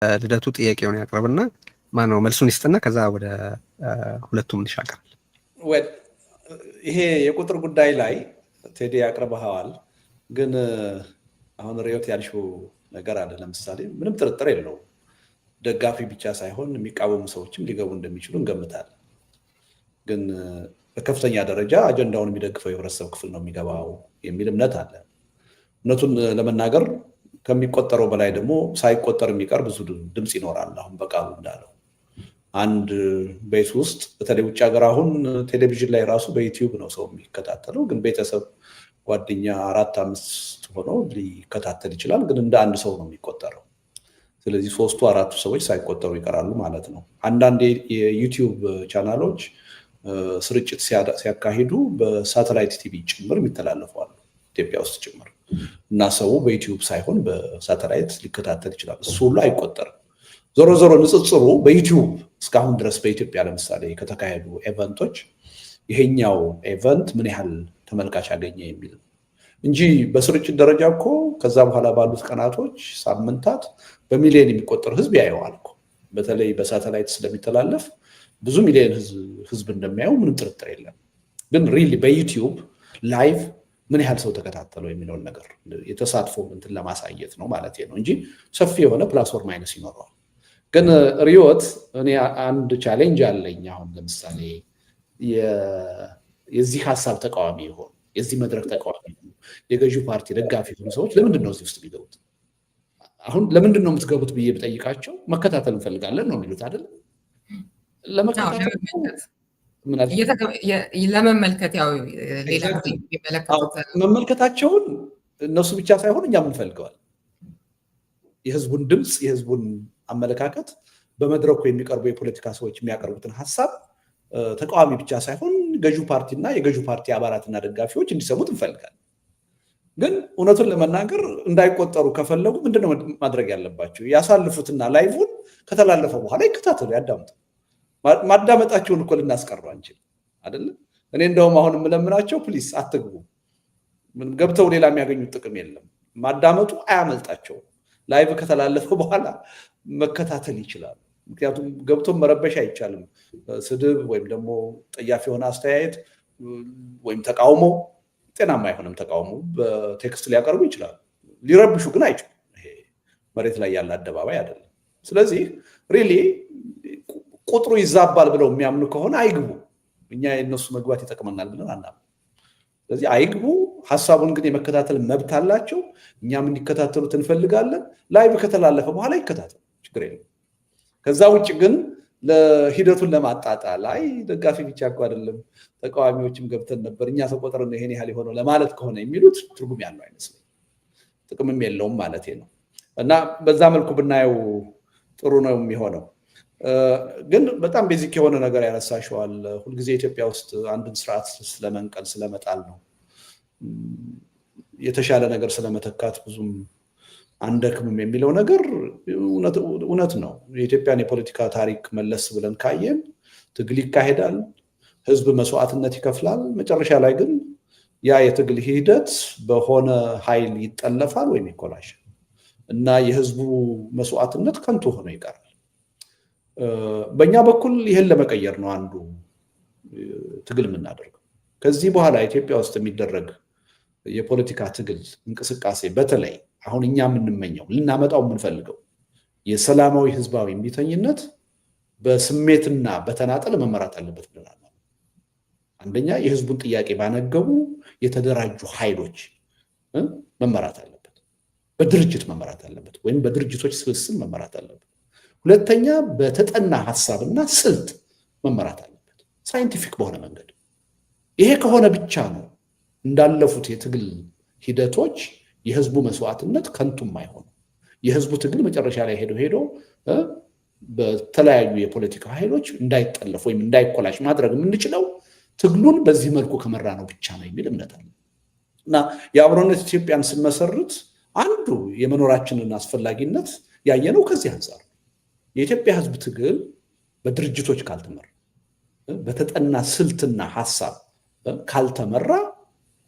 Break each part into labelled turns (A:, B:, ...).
A: ልደቱ ጥያቄውን ያቅርብና ማነው መልሱን ይስጥና ከዛ ወደ ሁለቱም እንሻገራለን።
B: ይሄ የቁጥር ጉዳይ ላይ ቴዲ ያቅርበዋል። ግን አሁን ሪዮት ያልሽው ነገር አለ። ለምሳሌ ምንም ጥርጥር የለውም ደጋፊ ብቻ ሳይሆን የሚቃወሙ ሰዎችም ሊገቡ እንደሚችሉ እንገምታለን። ግን በከፍተኛ ደረጃ አጀንዳውን የሚደግፈው የህብረተሰብ ክፍል ነው የሚገባው የሚል እምነት አለ። እውነቱን ለመናገር ከሚቆጠረው በላይ ደግሞ ሳይቆጠር የሚቀር ብዙ ድምፅ ይኖራል። አሁን በቃሉ እንዳለው አንድ ቤት ውስጥ በተለይ ውጭ ሀገር አሁን ቴሌቪዥን ላይ ራሱ በዩቲዩብ ነው ሰው የሚከታተለው። ግን ቤተሰብ ጓደኛ 4-5 ሆኖ ሊከታተል ይችላል። ግን እንደ አንድ ሰው ነው የሚቆጠረው። ስለዚህ 3-4 ሰዎች ሳይቆጠሩ ይቀራሉ ማለት ነው። አንዳንድ የዩቲዩብ ቻናሎች ስርጭት ሲያካሂዱ በሳተላይት ቲቪ ጭምር የሚተላለፈዋል ኢትዮጵያ ውስጥ ጭምር እና ሰው በዩቲዩብ ሳይሆን በሳተላይት ሊከታተል ይችላል። እሱ ሁሉ አይቆጠርም። ዞሮ ዞሮ ንጽጽሩ በዩቲዩብ እስካሁን ድረስ በኢትዮጵያ ለምሳሌ ከተካሄዱ ኤቨንቶች ይሄኛው ኤቨንት ምን ያህል ተመልካች አገኘ የሚል እንጂ በስርጭት ደረጃ እኮ ከዛ በኋላ ባሉት ቀናቶች፣ ሳምንታት በሚሊዮን የሚቆጠር ህዝብ ያየዋል እኮ። በተለይ በሳተላይት ስለሚተላለፍ ብዙ ሚሊዮን ህዝብ እንደሚያየው ምንም ጥርጥር የለም። ግን ሪሊ በዩቲዩብ ላይቭ ምን ያህል ሰው ተከታተለው የሚለውን ነገር የተሳትፎ እንትን ለማሳየት ነው ማለት ነው እንጂ ሰፊ የሆነ ፕላስ ኦር ማይነስ ይኖረዋል። ግን ሪዮት እኔ አንድ ቻሌንጅ አለኝ። አሁን ለምሳሌ የዚህ ሀሳብ ተቃዋሚ የሆኑ የዚህ መድረክ ተቃዋሚ የሆኑ የገዢው ፓርቲ ደጋፊ የሆኑ ሰዎች ለምንድን ነው እዚህ ውስጥ የሚገቡት? አሁን ለምንድን ነው የምትገቡት ብዬ ብጠይቃቸው መከታተል እንፈልጋለን ነው የሚሉት አይደለም።
C: ለመመልከት ያው
B: መመልከታቸውን እነሱ ብቻ ሳይሆን እኛም እንፈልገዋል። የህዝቡን ድምፅ የህዝቡን አመለካከት በመድረኩ የሚቀርቡ የፖለቲካ ሰዎች የሚያቀርቡትን ሀሳብ ተቃዋሚ ብቻ ሳይሆን ገዢው ፓርቲና የገዢው ፓርቲ አባላትና ደጋፊዎች እንዲሰሙት እንፈልጋለን። ግን እውነቱን ለመናገር እንዳይቆጠሩ ከፈለጉ ምንድነው ማድረግ ያለባቸው? ያሳልፉትና ላይቭን ከተላለፈ በኋላ ይከታተሉ፣ ያዳምጡ። ማዳመጣቸውን እኮ ልናስቀረው አንችል አይደለም። እኔ እንደውም አሁን የምለምናቸው ፕሊስ አትግቡ። ገብተው ሌላ የሚያገኙት ጥቅም የለም። ማዳመጡ አያመልጣቸውም። ላይቭ ከተላለፈ በኋላ መከታተል ይችላሉ። ምክንያቱም ገብቶ መረበሽ አይቻልም። ስድብ ወይም ደግሞ ጠያፍ የሆነ አስተያየት ወይም ተቃውሞ፣ ጤናማ አይሆንም ተቃውሞ በቴክስት ሊያቀርቡ ይችላሉ። ሊረብሹ ግን አይችሉም። ይሄ መሬት ላይ ያለ አደባባይ አይደለም። ስለዚህ ሪሊ ቁጥሩ ይዛባል ብለው የሚያምኑ ከሆነ አይግቡ። እኛ የነሱ መግባት ይጠቅመናል ብለን አናምንም። ስለዚህ አይግቡ። ሀሳቡን ግን የመከታተል መብት አላቸው። እኛም እንዲከታተሉት እንፈልጋለን። ላይቭ ከተላለፈ በኋላ ይከታተሉ፣ ችግር የለም። ከዛ ውጭ ግን ለሂደቱን ለማጣጣል አይ ደጋፊ ብቻ እኮ አይደለም ተቃዋሚዎችም ገብተን ነበር እኛ ተቆጥረን ይሄን ያህል የሆነው ለማለት ከሆነ የሚሉት ትርጉም ያለው አይመስለኝም፣ ጥቅምም የለውም ማለት ነው። እና በዛ መልኩ ብናየው ጥሩ ነው የሚሆነው። ግን በጣም ቤዚክ የሆነ ነገር ያነሳሸዋል። ሁልጊዜ ኢትዮጵያ ውስጥ አንድን ስርዓት ስለመንቀል ስለመጣል ነው። የተሻለ ነገር ስለመተካት ብዙም አንደክምም የሚለው ነገር እውነት ነው። የኢትዮጵያን የፖለቲካ ታሪክ መለስ ብለን ካየን ትግል ይካሄዳል፣ ህዝብ መስዋዕትነት ይከፍላል። መጨረሻ ላይ ግን ያ የትግል ሂደት በሆነ ኃይል ይጠለፋል ወይም ይኮላሻል እና የህዝቡ መስዋዕትነት ከንቱ ሆኖ ይቀራል። በእኛ በኩል ይህን ለመቀየር ነው አንዱ ትግል የምናደርገው። ከዚህ በኋላ ኢትዮጵያ ውስጥ የሚደረግ የፖለቲካ ትግል እንቅስቃሴ በተለይ አሁን እኛ የምንመኘው ልናመጣው የምንፈልገው የሰላማዊ ህዝባዊ እምቢተኝነት በስሜትና በተናጠል መመራት አለበት ብለናል። አንደኛ የህዝቡን ጥያቄ ባነገቡ የተደራጁ ኃይሎች መመራት አለበት፣ በድርጅት መመራት አለበት ወይም በድርጅቶች ስብስብ መመራት አለበት። ሁለተኛ በተጠና ሀሳብና ስልት መመራት አለበት፣ ሳይንቲፊክ በሆነ መንገድ። ይሄ ከሆነ ብቻ ነው እንዳለፉት የትግል ሂደቶች የህዝቡ መስዋዕትነት ከንቱም አይሆንም። የህዝቡ ትግል መጨረሻ ላይ ሄዶ በተለያዩ የፖለቲካ ኃይሎች እንዳይጠለፍ ወይም እንዳይኮላሽ ማድረግ የምንችለው ትግሉን በዚህ መልኩ ከመራ ነው ብቻ ነው የሚል እምነት አለ እና የአብሮነት ኢትዮጵያን ስንመሰርት አንዱ የመኖራችንን አስፈላጊነት ያየነው ከዚህ አንጻር የኢትዮጵያ ህዝብ ትግል በድርጅቶች ካልተመራ፣ በተጠና ስልትና ሀሳብ ካልተመራ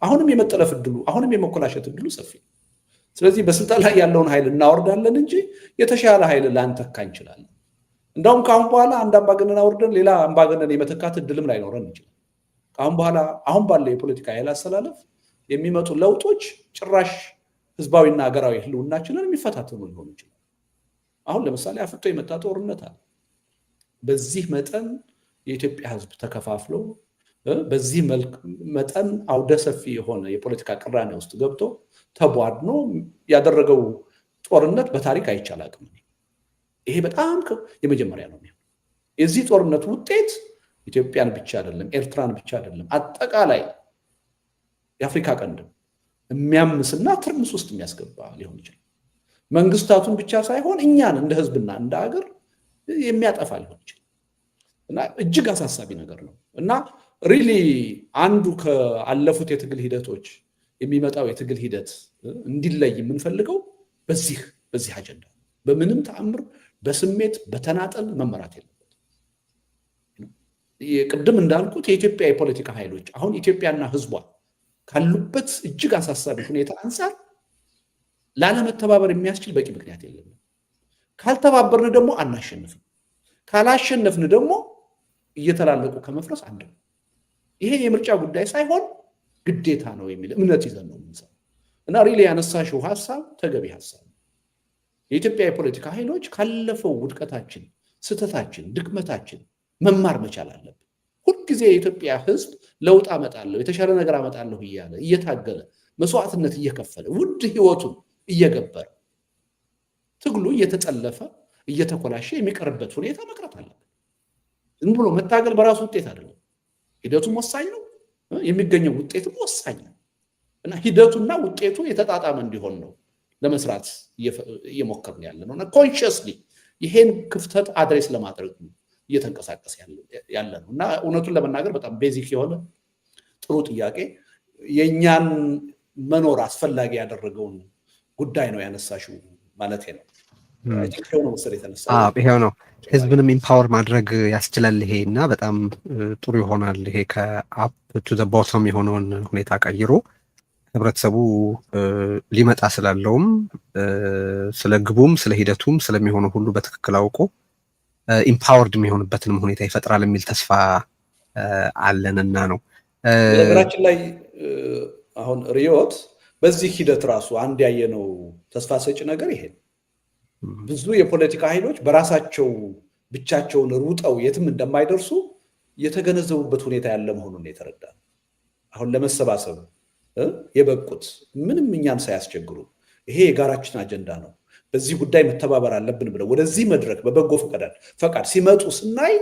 B: አሁንም የመጠለፍ እድሉ አሁንም የመኮላሸት እድሉ ሰፊ። ስለዚህ በስልጣን ላይ ያለውን ኃይል እናወርዳለን እንጂ የተሻለ ኃይል ላንተካ እንችላለን። እንደውም ከአሁን በኋላ አንድ አምባገነን አውርደን ሌላ አምባገነን የመተካት እድልም ላይኖረን ይችላል። ከአሁን በኋላ አሁን ባለው የፖለቲካ ኃይል አስተላለፍ የሚመጡ ለውጦች ጭራሽ ህዝባዊና ሀገራዊ ህልውናችንን የሚፈታተኑ ሊሆኑ ይችላል። አሁን ለምሳሌ አፍጦ የመጣ ጦርነት አለ። በዚህ መጠን የኢትዮጵያ ህዝብ ተከፋፍሎ በዚህ መጠን አውደ ሰፊ የሆነ የፖለቲካ ቅራኔ ውስጥ ገብቶ ተቧድኖ ያደረገው ጦርነት በታሪክ አይቻል አቅም። ይሄ በጣም የመጀመሪያ ነው። የዚህ ጦርነት ውጤት ኢትዮጵያን ብቻ አይደለም፣ ኤርትራን ብቻ አይደለም፣ አጠቃላይ የአፍሪካ ቀንድ የሚያምስና ትርምስ ውስጥ የሚያስገባ ሊሆን ይችላል። መንግስታቱን ብቻ ሳይሆን እኛን እንደ ህዝብና እንደ ሀገር የሚያጠፋ ሊሆን ይችላል እና እጅግ አሳሳቢ ነገር ነው እና ሪሊ አንዱ ከአለፉት የትግል ሂደቶች የሚመጣው የትግል ሂደት እንዲለይ የምንፈልገው በዚህ አጀንዳ በምንም ተአምር በስሜት በተናጠል መመራት የለበት። ቅድም እንዳልኩት የኢትዮጵያ የፖለቲካ ኃይሎች አሁን ኢትዮጵያና ህዝቧ ካሉበት እጅግ አሳሳቢ ሁኔታ አንጻር ላለመተባበር የሚያስችል በቂ ምክንያት የለም። ካልተባበርን ደግሞ አናሸንፍም። ካላሸነፍን ደግሞ እየተላለቁ ከመፍረስ አንድ ነው። ይሄ የምርጫ ጉዳይ ሳይሆን ግዴታ ነው የሚል እምነት ይዘን ነው የምንሰራው እና ሪሊ ያነሳሽው ሀሳብ ተገቢ ሀሳብ ነው። የኢትዮጵያ የፖለቲካ ኃይሎች ካለፈው ውድቀታችን፣ ስህተታችን፣ ድክመታችን መማር መቻል አለብን። ሁልጊዜ የኢትዮጵያ ህዝብ ለውጥ አመጣለሁ የተሻለ ነገር አመጣለሁ እያለ እየታገለ መስዋዕትነት እየከፈለ ውድ ህይወቱን እየገበረ ትግሉ እየተጠለፈ እየተኮላሸ የሚቀርበት ሁኔታ መቅረት አለበት። ዝም ብሎ መታገል በራሱ ውጤት አይደለም። ሂደቱም ወሳኝ ነው፣ የሚገኘው ውጤትም ወሳኝ ነው እና ሂደቱና ውጤቱ የተጣጣመ እንዲሆን ነው ለመስራት እየሞከርን ያለ ነው እና ኮንሽስሊ ይሄን ክፍተት አድሬስ ለማድረግ እየተንቀሳቀስ ያለ ነው እና እውነቱን ለመናገር በጣም ቤዚክ የሆነ ጥሩ ጥያቄ የእኛን መኖር አስፈላጊ ያደረገውን ጉዳይ ነው ያነሳሽው ማለት ነው።
A: ይሄው ነው ህዝብንም ኢምፓወር ማድረግ ያስችላል ይሄ እና በጣም ጥሩ ይሆናል። ይሄ ከአፕ ቱ ዘ ቦተም የሆነውን ሁኔታ ቀይሮ ህብረተሰቡ ሊመጣ ስላለውም ስለ ግቡም ስለ ሂደቱም ስለሚሆነው ሁሉ በትክክል አውቆ ኢምፓወርድ የሚሆንበትንም ሁኔታ ይፈጥራል የሚል ተስፋ አለንና ነው።
B: ነገራችን ላይ አሁን ሪዮት በዚህ ሂደት ራሱ አንድ ያየነው ተስፋ ሰጪ ነገር ይሄ ብዙ የፖለቲካ ኃይሎች በራሳቸው ብቻቸውን ሩጠው የትም እንደማይደርሱ የተገነዘቡበት ሁኔታ ያለ መሆኑን የተረዳ አሁን ለመሰባሰብ የበቁት ምንም እኛን ሳያስቸግሩ ይሄ የጋራችን አጀንዳ ነው፣ በዚህ ጉዳይ መተባበር አለብን ብለው ወደዚህ መድረክ በበጎ ፈቃድ ሲመጡ ስናይ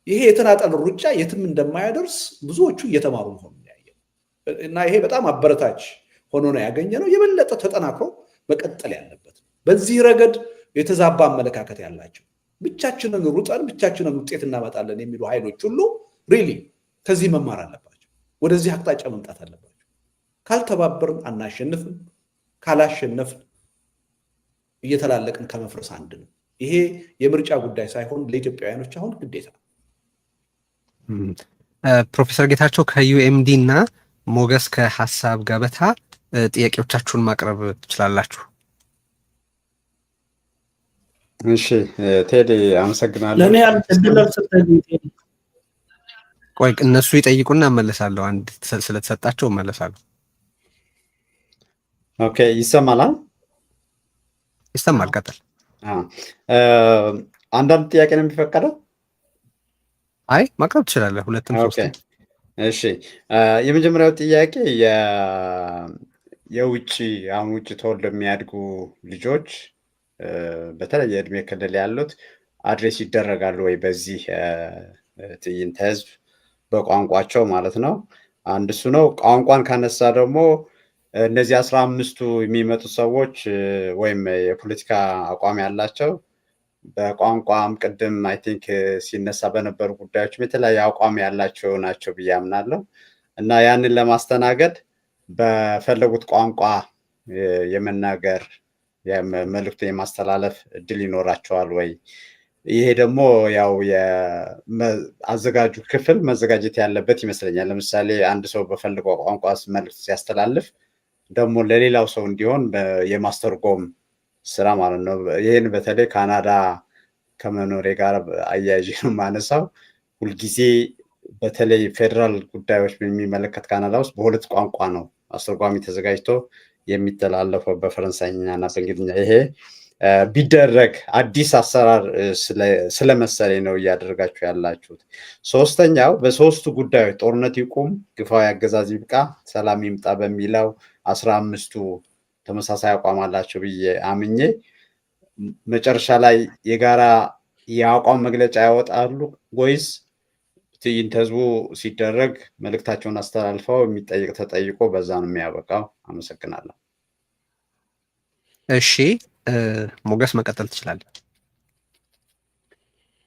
B: ይሄ የተናጠል ሩጫ የትም እንደማያደርስ ብዙዎቹ እየተማሩ መሆኑን ያየው እና ይሄ በጣም አበረታች ሆኖ ነው ያገኘነው። የበለጠ ተጠናክሮ መቀጠል ያለበት በዚህ ረገድ የተዛባ አመለካከት ያላቸው ብቻችንን ሩጠን ብቻችንን ውጤት እናመጣለን የሚሉ ኃይሎች ሁሉ ሪሊ ከዚህ መማር አለባቸው፣ ወደዚህ አቅጣጫ መምጣት አለባቸው። ካልተባበርን አናሸንፍም፣ ካላሸነፍን እየተላለቅን ከመፍረስ አንድ ነው። ይሄ የምርጫ ጉዳይ ሳይሆን ለኢትዮጵያውያኖች አሁን ግዴታ።
A: ፕሮፌሰር ጌታቸው ከዩኤምዲ እና ሞገስ ከሀሳብ ገበታ ጥያቄዎቻችሁን ማቅረብ ትችላላችሁ።
C: እሺ ቴዲ አመሰግናለሁ።
D: ለኔ እድል አልሰጠኝ ቴዲ።
A: ቆይ እነሱ ይጠይቁና እመለሳለሁ። አንድ ስለተሰጣቸው እመለሳለሁ።
C: ኦኬ ይሰማል?
A: ይሰማል። ቀጥል።
C: አንዳንድ ጥያቄ ነው የሚፈቀደው?
A: አይ ማቅረብ ትችላለህ፣ ሁለትም ሶስትም።
C: እሺ የመጀመሪያው ጥያቄ የውጭ አሁን ውጭ ተወልደው የሚያድጉ ልጆች በተለየ እድሜ ክልል ያሉት አድሬስ ይደረጋሉ ወይ በዚህ ትዕይንተ ህዝብ በቋንቋቸው ማለት ነው? አንድ እሱ ነው። ቋንቋን ካነሳ ደግሞ እነዚህ 15ቱ የሚመጡ ሰዎች ወይም የፖለቲካ አቋም ያላቸው በቋንቋም ቅድም አይ ቲንክ ሲነሳ በነበሩ ጉዳዮችም የተለያየ አቋም ያላቸው ናቸው ብዬ አምናለሁ እና ያንን ለማስተናገድ በፈለጉት ቋንቋ የመናገር መልእክቱን የማስተላለፍ እድል ይኖራቸዋል ወይ? ይሄ ደግሞ ያው የአዘጋጁ ክፍል መዘጋጀት ያለበት ይመስለኛል። ለምሳሌ አንድ ሰው በፈልገው ቋንቋ መልእክት ሲያስተላልፍ ደግሞ ለሌላው ሰው እንዲሆን የማስተርጎም ስራ ማለት ነው። ይህን በተለይ ካናዳ ከመኖሬ ጋር አያይዤ ነው የማነሳው። ሁልጊዜ በተለይ ፌዴራል ጉዳዮች በሚመለከት ካናዳ ውስጥ በሁለት ቋንቋ ነው አስተርጓሚ ተዘጋጅቶ የሚተላለፈው፣ በፈረንሳይኛ እና በእንግሊዝኛ። ይሄ ቢደረግ አዲስ አሰራር ስለመሰለኝ ነው እያደረጋችሁ ያላችሁት። ሶስተኛው በሶስቱ ጉዳዮች ጦርነት ይቁም፣ ግፋዊ አገዛዝ ይብቃ፣ ሰላም ይምጣ በሚለው 15ቱ ተመሳሳይ አቋም አላቸው ብዬ አምኜ መጨረሻ ላይ የጋራ የአቋም መግለጫ ያወጣሉ ወይስ ትዕይንተ ህዝቡ ሲደረግ መልእክታቸውን አስተላልፈው የሚጠይቅ ተጠይቆ በዛ ነው የሚያበቃው? አመሰግናለሁ።
A: እሺ ሞገስ መቀጠል ትችላለህ።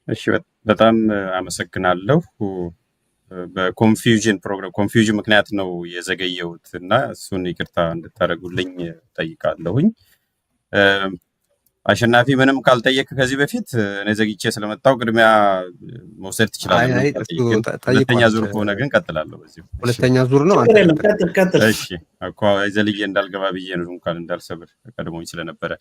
E: እሺ በጣም አመሰግናለሁ። በኮንፊውዥን ምክንያት ነው የዘገየሁት እና እሱን ይቅርታ እንድታደርጉልኝ ጠይቃለሁኝ። አሸናፊ ምንም ካልጠየቅ ከዚህ በፊት እኔ ዘግቼ ስለመጣሁ ቅድሚያ መውሰድ ትችላለህ። ሁለተኛ ዙር ከሆነ ግን ቀጥላለሁ። በዚህ
A: ሁለተኛ ዙር ነው።
E: እሺ እኮ ዘልዬ እንዳልገባ ብዬ ነው እንኳን እንዳልሰብር ቀድሞኝ ስለነበረ።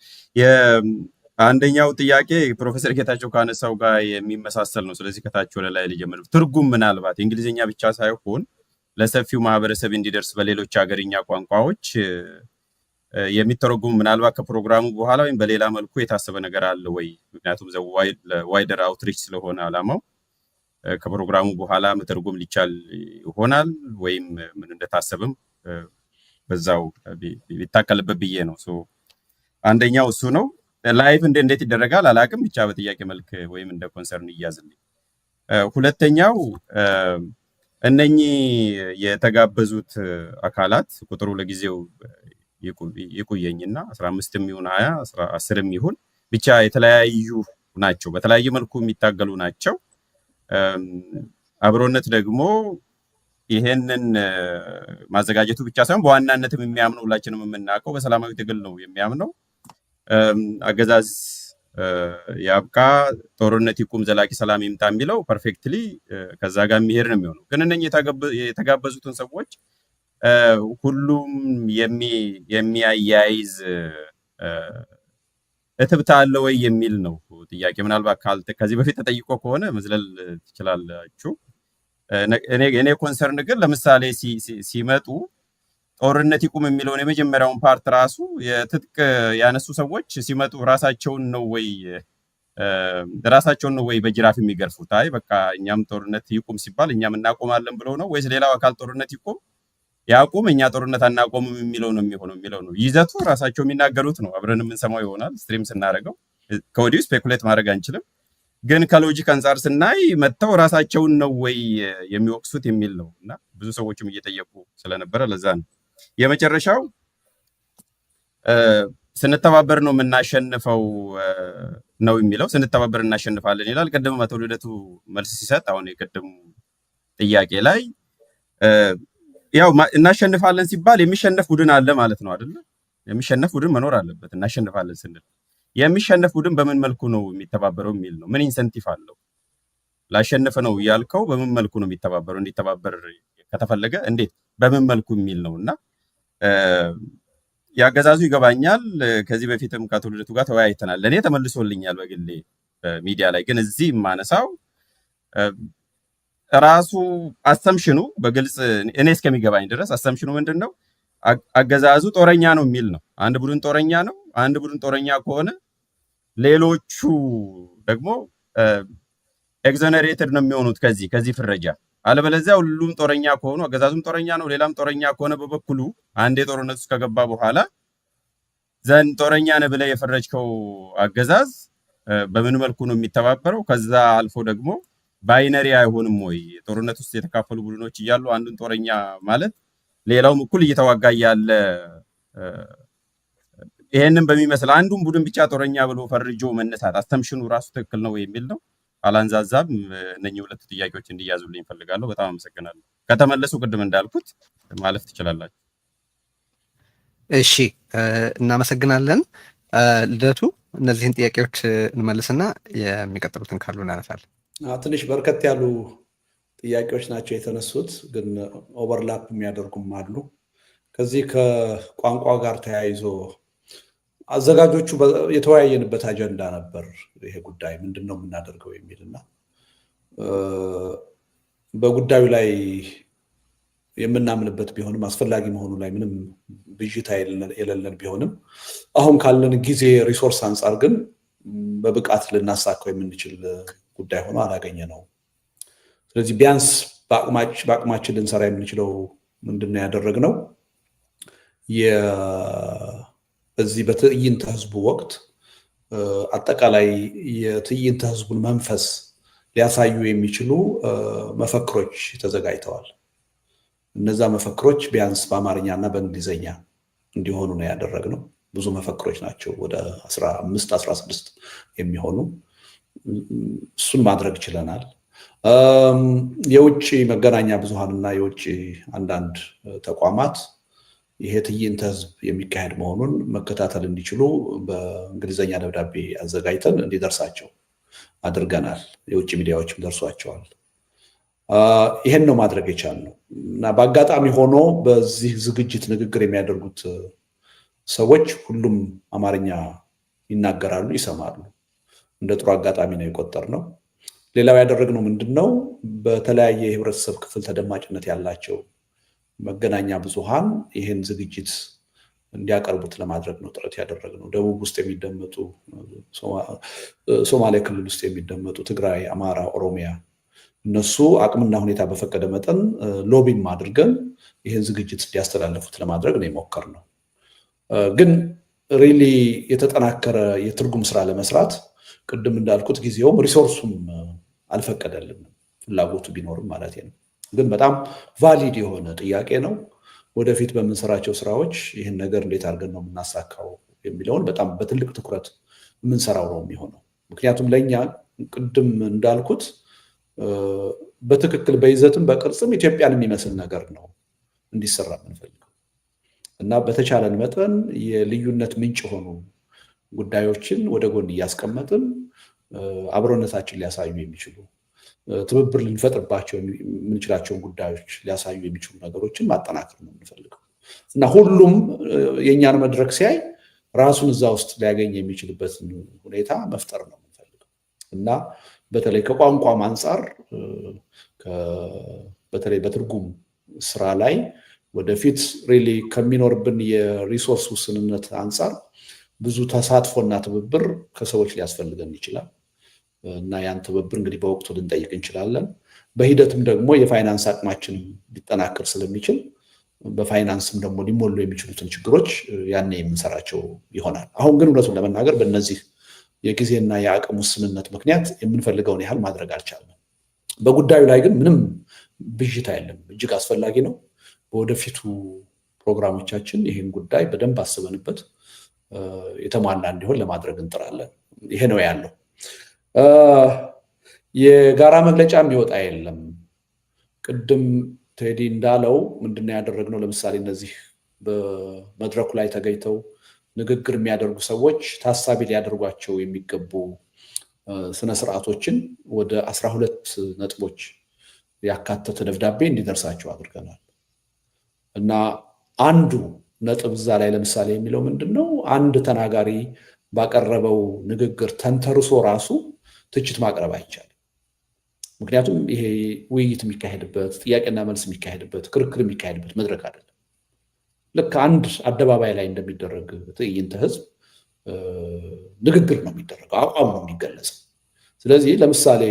E: አንደኛው ጥያቄ ፕሮፌሰር ጌታቸው ካነሳው ጋር የሚመሳሰል ነው። ስለዚህ ከታች ወደ ላይ ልጀምር። ትርጉም ምናልባት እንግሊዝኛ ብቻ ሳይሆን ለሰፊው ማህበረሰብ እንዲደርስ በሌሎች ሀገርኛ ቋንቋዎች የሚተረጉም ምናልባት ከፕሮግራሙ በኋላ ወይም በሌላ መልኩ የታሰበ ነገር አለ ወይ? ምክንያቱም ዋይደር አውትሪች ስለሆነ አላማው ከፕሮግራሙ በኋላ መተርጎም ሊቻል ይሆናል ወይም ምን እንደታሰበም በዛው ቢታከልበት ብዬ ነው። አንደኛው እሱ ነው። ላይቭ እንዴት ይደረጋል አላቅም፣ ብቻ በጥያቄ መልክ ወይም እንደ ኮንሰርን ይያዝልኝ። ሁለተኛው እነኚህ የተጋበዙት አካላት ቁጥሩ ለጊዜው ይቁየኝና 15 ይሁን 20 10 ይሁን ብቻ የተለያዩ ናቸው፣ በተለያየ መልኩ የሚታገሉ ናቸው። አብሮነት ደግሞ ይሄንን ማዘጋጀቱ ብቻ ሳይሆን በዋናነትም የሚያምነው ሁላችንም የምናውቀው በሰላማዊ ትግል ነው የሚያምነው። አገዛዝ ያብቃ፣ ጦርነት ይቁም፣ ዘላቂ ሰላም ይምጣ የሚለው ፐርፌክትሊ ከዛ ጋር የሚሄድ ነው የሚሆነው። ግን እነኚህ የተጋበዙትን ሰዎች ሁሉም የሚያያይዝ እትብታ አለ ወይ የሚል ነው ጥያቄ። ምናልባት ከዚህ በፊት ተጠይቆ ከሆነ መዝለል ትችላላችሁ። እኔ ኮንሰርን ግን ለምሳሌ ሲመጡ ጦርነት ይቁም የሚለውን የመጀመሪያውን ፓርት ራሱ የትጥቅ ያነሱ ሰዎች ሲመጡ ራሳቸውን ነው ወይ በጅራፍ የሚገርፉት? አይ በቃ እኛም ጦርነት ይቁም ሲባል እኛም እናቆማለን ብለው ነው ወይስ ሌላው አካል ጦርነት ይቁም ያቁም እኛ ጦርነት አናቆምም የሚለው ነው ይዘቱ? ራሳቸው የሚናገሩት ነው። አብረን የምንሰማው ይሆናል ስትሪም ስናደርገው። ከወዲሁ ስፔኩሌት ማድረግ አንችልም። ግን ከሎጂክ አንጻር ስናይ መጥተው ራሳቸውን ነው ወይ የሚወቅሱት የሚል ነው እና ብዙ ሰዎችም እየጠየቁ ስለነበረ ለዛ ነው። የመጨረሻው ስንተባበር ነው የምናሸንፈው ነው የሚለው። ስንተባበር እናሸንፋለን ይላል። ቅድም አቶ ልደቱ መልስ ሲሰጥ አሁን የቅድሙ ጥያቄ ላይ ያው እናሸንፋለን ሲባል የሚሸነፍ ቡድን አለ ማለት ነው አይደል? የሚሸነፍ ቡድን መኖር አለበት። እናሸንፋለን ስንል የሚሸነፍ ቡድን በምን መልኩ ነው የሚተባበረው የሚል ነው። ምን ኢንሰንቲቭ አለው? ላሸንፍ ነው ያልከው በምን መልኩ ነው የሚተባበረው? እንዲተባበር ከተፈለገ እንዴት በምን መልኩ የሚል ነው እና ያገዛዙ ይገባኛል። ከዚህ በፊትም ከአቶ ልደቱ ጋር ተወያይተናል። ለእኔ ተመልሶልኛል በግሌ በሚዲያ ላይ። ግን እዚህ የማነሳው ራሱ አሰምሽኑ በግልጽ እኔ እስከሚገባኝ ድረስ አሰምሽኑ ምንድን ነው? አገዛዙ ጦረኛ ነው የሚል ነው። አንድ ቡድን ጦረኛ ነው። አንድ ቡድን ጦረኛ ከሆነ ሌሎቹ ደግሞ ኤግዞነሬትድ ነው የሚሆኑት ከዚህ ፍረጃ። አለበለዚያ ሁሉም ጦረኛ ከሆኑ አገዛዙም ጦረኛ ነው፣ ሌላም ጦረኛ ከሆነ በበኩሉ አንድ የጦርነት ውስጥ ከገባ በኋላ ዘንድ ጦረኛ ነህ ብለህ የፈረጅከው አገዛዝ በምን መልኩ ነው የሚተባበረው? ከዛ አልፎ ደግሞ ባይነሪ አይሆንም ወይ? ጦርነት ውስጥ የተካፈሉ ቡድኖች እያሉ አንዱን ጦረኛ ማለት ሌላውም እኩል እየተዋጋ ያለ ይሄንን በሚመስል አንዱን ቡድን ብቻ ጦረኛ ብሎ ፈርጆ መነሳት አስተምሽኑ ራሱ ትክክል ነው የሚል ነው። አላንዛዛም። እነኚህ ሁለት ጥያቄዎች እንዲያዙልኝ እፈልጋለሁ። በጣም አመሰግናለሁ። ከተመለሱ ቅድም እንዳልኩት ማለፍ ትችላላችሁ።
A: እሺ እናመሰግናለን። ልደቱ እነዚህን ጥያቄዎች እንመልስና የሚቀጥሉትን ካሉ እናነሳለን።
B: ትንሽ በርከት ያሉ ጥያቄዎች ናቸው የተነሱት፣ ግን ኦቨርላፕ የሚያደርጉም አሉ። ከዚህ ከቋንቋ ጋር ተያይዞ አዘጋጆቹ የተወያየንበት አጀንዳ ነበር። ይሄ ጉዳይ ምንድን ነው የምናደርገው የሚልና በጉዳዩ ላይ የምናምንበት ቢሆንም አስፈላጊ መሆኑ ላይ ምንም ብዥታ የሌለን ቢሆንም አሁን ካለን ጊዜ ሪሶርስ አንጻር ግን በብቃት ልናሳካው የምንችል ጉዳይ ሆኖ አላገኘ ነው። ስለዚህ ቢያንስ በአቅማችን ልንሰራ የምንችለው ምንድነው ያደረግነው? በዚህ በትዕይንተ ህዝቡ ወቅት አጠቃላይ የትዕይንተ ህዝቡን መንፈስ ሊያሳዩ የሚችሉ መፈክሮች ተዘጋጅተዋል። እነዛ መፈክሮች ቢያንስ በአማርኛ እና በእንግሊዝኛ እንዲሆኑ ነው ያደረግነው። ብዙ መፈክሮች ናቸው፣ ወደ 15 16 የሚሆኑ። እሱን ማድረግ ችለናል። የውጭ መገናኛ ብዙሃንና የውጭ አንዳንድ ተቋማት ይሄ ትዕይንተ ህዝብ የሚካሄድ መሆኑን መከታተል እንዲችሉ በእንግሊዝኛ ደብዳቤ አዘጋጅተን እንዲደርሳቸው አድርገናል። የውጭ ሚዲያዎችም ደርሷቸዋል። ይሄን ነው ማድረግ የቻልነው እና በአጋጣሚ ሆኖ በዚህ ዝግጅት ንግግር የሚያደርጉት ሰዎች ሁሉም አማርኛ ይናገራሉ፣ ይሰማሉ። እንደ ጥሩ አጋጣሚ ነው የቆጠርነው። ሌላው ያደረግነው ምንድነው? በተለያየ የህብረተሰብ ክፍል ተደማጭነት ያላቸው መገናኛ ብዙሃን ይህን ዝግጅት እንዲያቀርቡት ለማድረግ ነው ጥረት ያደረግነው። ደቡብ ውስጥ የሚደመጡ፣ ሶማሌ ክልል ውስጥ የሚደመጡ፣ ትግራይ፣ አማራ፣ ኦሮሚያ እነሱ አቅምና ሁኔታ በፈቀደ መጠን ሎቢም አድርገን ይህን ዝግጅት እንዲያስተላልፉት ለማድረግ ነው የሞከርነው። ግን ሪሊ የተጠናከረ የትርጉም ስራ ለመስራት ቅድም እንዳልኩት ጊዜውም ሪሶርሱም አልፈቀደልንም፣ ፍላጎቱ ቢኖርም ማለት ነው። ግን በጣም ቫሊድ የሆነ ጥያቄ ነው። ወደፊት በምንሰራቸው ስራዎች ይህን ነገር እንዴት አድርገን ነው የምናሳካው የሚለውን በጣም በትልቅ ትኩረት የምንሰራው ነው የሚሆነው። ምክንያቱም ለእኛ ቅድም እንዳልኩት በትክክል በይዘትም በቅርጽም ኢትዮጵያን የሚመስል ነገር ነው እንዲሰራ የምንፈልገው እና በተቻለን መጠን የልዩነት ምንጭ የሆኑ ጉዳዮችን ወደ ጎን እያስቀመጥን አብሮነታችን ሊያሳዩ የሚችሉ ትብብር ልንፈጥርባቸው የምንችላቸውን ጉዳዮች ሊያሳዩ የሚችሉ ነገሮችን ማጠናከር ነው የምንፈልገው እና ሁሉም የእኛን መድረክ ሲያይ ራሱን እዛ ውስጥ ሊያገኝ የሚችልበትን ሁኔታ መፍጠር ነው የምንፈልገው እና በተለይ ከቋንቋም አንጻር በተለይ በትርጉም ስራ ላይ ወደፊት ሪሊ ከሚኖርብን የሪሶርስ ውስንነት አንጻር ብዙ ተሳትፎና ትብብር ከሰዎች ሊያስፈልገን ይችላል እና ያን ትብብር እንግዲህ በወቅቱ ልንጠይቅ እንችላለን። በሂደትም ደግሞ የፋይናንስ አቅማችን ሊጠናከር ስለሚችል በፋይናንስም ደግሞ ሊሞሉ የሚችሉትን ችግሮች ያኔ የምንሰራቸው ይሆናል። አሁን ግን እውነቱን ለመናገር በእነዚህ የጊዜና የአቅም ውስንነት ምክንያት የምንፈልገውን ያህል ማድረግ አልቻልንም። በጉዳዩ ላይ ግን ምንም ብዥታ የለም፣ እጅግ አስፈላጊ ነው። በወደፊቱ ፕሮግራሞቻችን ይህን ጉዳይ በደንብ አስበንበት የተሟላ እንዲሆን ለማድረግ እንጥራለን። ይሄ ነው ያለው። የጋራ መግለጫ የሚወጣ የለም። ቅድም ቴዲ እንዳለው ምንድነው ያደረግነው? ለምሳሌ እነዚህ በመድረኩ ላይ ተገኝተው ንግግር የሚያደርጉ ሰዎች ታሳቢ ሊያደርጓቸው የሚገቡ ስነስርዓቶችን ወደ 12 ነጥቦች ያካተተ ደብዳቤ እንዲደርሳቸው አድርገናል እና አንዱ ነጥብ እዛ ላይ ለምሳሌ የሚለው ምንድነው? አንድ ተናጋሪ ባቀረበው ንግግር ተንተርሶ ራሱ ትችት ማቅረብ አይቻልም። ምክንያቱም ይሄ ውይይት የሚካሄድበት፣ ጥያቄና መልስ የሚካሄድበት፣ ክርክር የሚካሄድበት መድረክ አይደለም። ልክ አንድ አደባባይ ላይ እንደሚደረግ ትዕይንተ ህዝብ ንግግር ነው የሚደረገው፣ አቋም ነው የሚገለጸው። ስለዚህ ለምሳሌ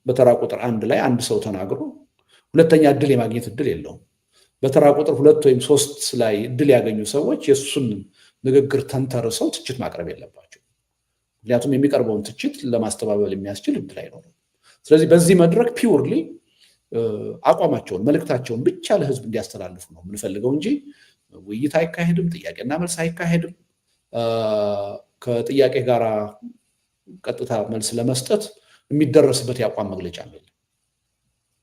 B: በተራ ቁጥር 1 ላይ አንድ ሰው ተናግሮ ሁለተኛ እድል የማግኘት እድል የለውም። በተራ ቁጥር 2 ወይም 3 ላይ እድል ያገኙ ሰዎች የእሱን ንግግር ተንተርሰው ትችት ማቅረብ የለባቸው። ምክንያቱም የሚቀርበውን ትችት ለማስተባበል የሚያስችል እድል አይኖርም። ስለዚህ በዚህ መድረክ ፒውርሊ አቋማቸውን፣ መልእክታቸውን ብቻ ለህዝብ እንዲያስተላልፉ ነው የምንፈልገው እንጂ ውይይት አይካሄድም፣ ጥያቄና መልስ አይካሄድም። ከጥያቄ ጋር ቀጥታ መልስ ለመስጠት የሚደረስበት የአቋም መግለጫ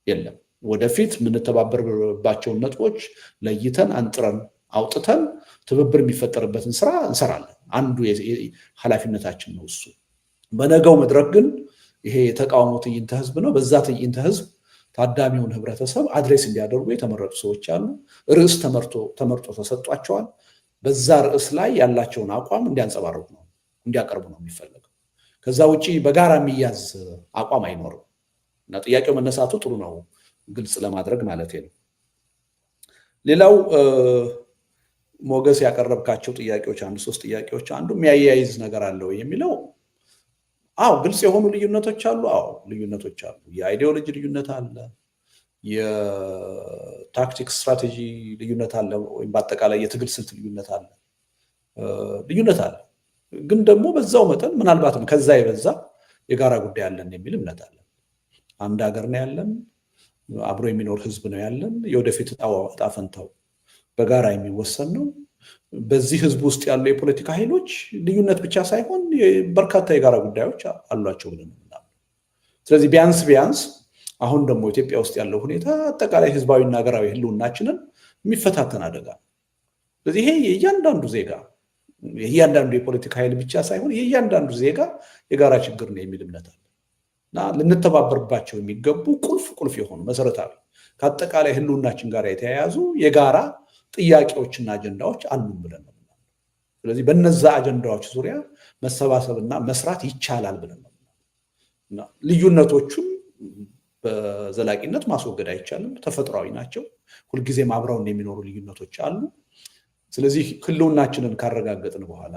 B: የለም። ወደፊት የምንተባበርባቸውን ነጥቦች ለይተን አንጥረን አውጥተን ትብብር የሚፈጠርበትን ስራ እንሰራለን። አንዱ ኃላፊነታችን ነው እሱ። በነገው መድረክ ግን ይሄ የተቃውሞ ትዕይንተ ህዝብ ነው። በዛ ትዕይንተ ህዝብ ታዳሚውን ህብረተሰብ አድሬስ እንዲያደርጉ የተመረጡ ሰዎች አሉ። ርዕስ ተመርጦ ተሰጧቸዋል። በዛ ርዕስ ላይ ያላቸውን አቋም እንዲያንጸባርቁ ነው እንዲያቀርቡ ነው የሚፈለገው። ከዛ ውጪ በጋራ የሚያዝ አቋም አይኖርም እና ጥያቄው መነሳቱ ጥሩ ነው፣ ግልጽ ለማድረግ ማለት ነው። ሌላው ሞገስ ያቀረብካቸው ጥያቄዎች አንድ 3 ጥያቄዎች አንዱ የሚያያይዝ ነገር አለው የሚለው ግልጽ የሆኑ ልዩነቶች አሉ። ልዩነቶች አሉ። የአይዲዮሎጂ ልዩነት አለ፣ የታክቲክ ስትራቴጂ ልዩነት አለ፣ ወይም በአጠቃላይ የትግል ስልት ልዩነት አለ። ግን ደግሞ በዛው መጠን ምናልባትም ከዛ የበዛ የጋራ ጉዳይ አለን የሚል እምነት አለ። አንድ ሀገር ነው ያለን፣ አብሮ የሚኖር ህዝብ ነው ያለን። የወደፊት ዕጣ ፈንታው በጋራ የሚወሰን ነው። በዚህ ህዝብ ውስጥ ያሉ የፖለቲካ ኃይሎች ልዩነት ብቻ ሳይሆን በርካታ የጋራ ጉዳዮች አሏቸው ብለን ነው። ስለዚህ ቢያንስ አሁን ደግሞ ኢትዮጵያ ውስጥ ያለው ሁኔታ አጠቃላይ ህዝባዊና ሀገራዊ ህልውናችንን የሚፈታተን አደጋ ነው። ስለዚህ ይሄ የእያንዳንዱ ዜጋ የእያንዳንዱ የፖለቲካ ኃይል ብቻ ሳይሆን የእያንዳንዱ ዜጋ የጋራ ችግር ነው የሚል እምነት አለ እና ልንተባበርባቸው የሚገቡ ቁልፍ የሆኑ መሰረታዊ ከአጠቃላይ ህልውናችን ጋር የተያያዙ የጋራ ጥያቄዎችና አጀንዳዎች አሉን ብለን ነው። ስለዚህ በነዛ አጀንዳዎች ዙሪያ መሰባሰብና መስራት ይቻላል ብለን ነው። ልዩነቶቹን በዘላቂነት ማስወገድ አይቻልም፣ ተፈጥሯዊ ናቸው። ሁልጊዜም አብረውን የሚኖሩ ልዩነቶች አሉ። ስለዚህ ህልውናችንን ካረጋገጥን በኋላ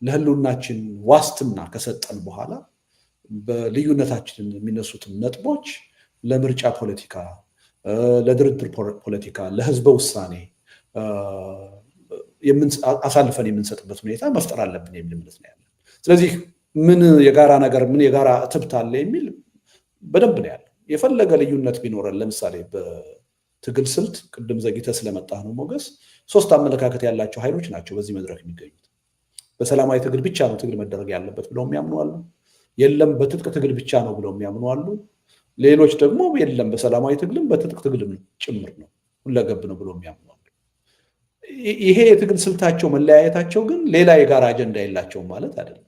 B: ለህልውናችን ዋስትና ከሰጠን በኋላ በልዩነታችን የሚነሱትን ነጥቦች ለምርጫ ፖለቲካ፣ ለድርድር ፖለቲካ፣ ለህዝበ ውሳኔ አሳልፈን የምንሰጥበት ሁኔታ መፍጠር አለብን የሚል እምነት ነው ያለን። ስለዚህ ምን የጋራ ነገር ምን የጋራ እትብት አለ የሚል በደንብ ነው ያለ። የፈለገ ልዩነት ቢኖረን ለምሳሌ በትግል ስልት ቅድም ዘግይተህ ስለመጣ ነው ሞገስ፣ 3 አመለካከት ያላቸው ኃይሎች ናቸው በዚህ መድረክ የሚገኙት። በሰላማዊ ትግል ብቻ ነው ትግል መደረግ ያለበት ብለው የሚያምኑ አሉ። የለም በትጥቅ ትግል ብቻ ነው ብለው የሚያምኑ አሉ። ሌሎች ደግሞ የለም በሰላማዊ ትግልም በትጥቅ ትግልም ጭምር ነው ሁለገብ ነው ብለው የሚያምኑ አሉ። ይሄ የትግል ስልታቸው መለያየታቸው ግን ሌላ የጋራ አጀንዳ የላቸውም ማለት አይደለም።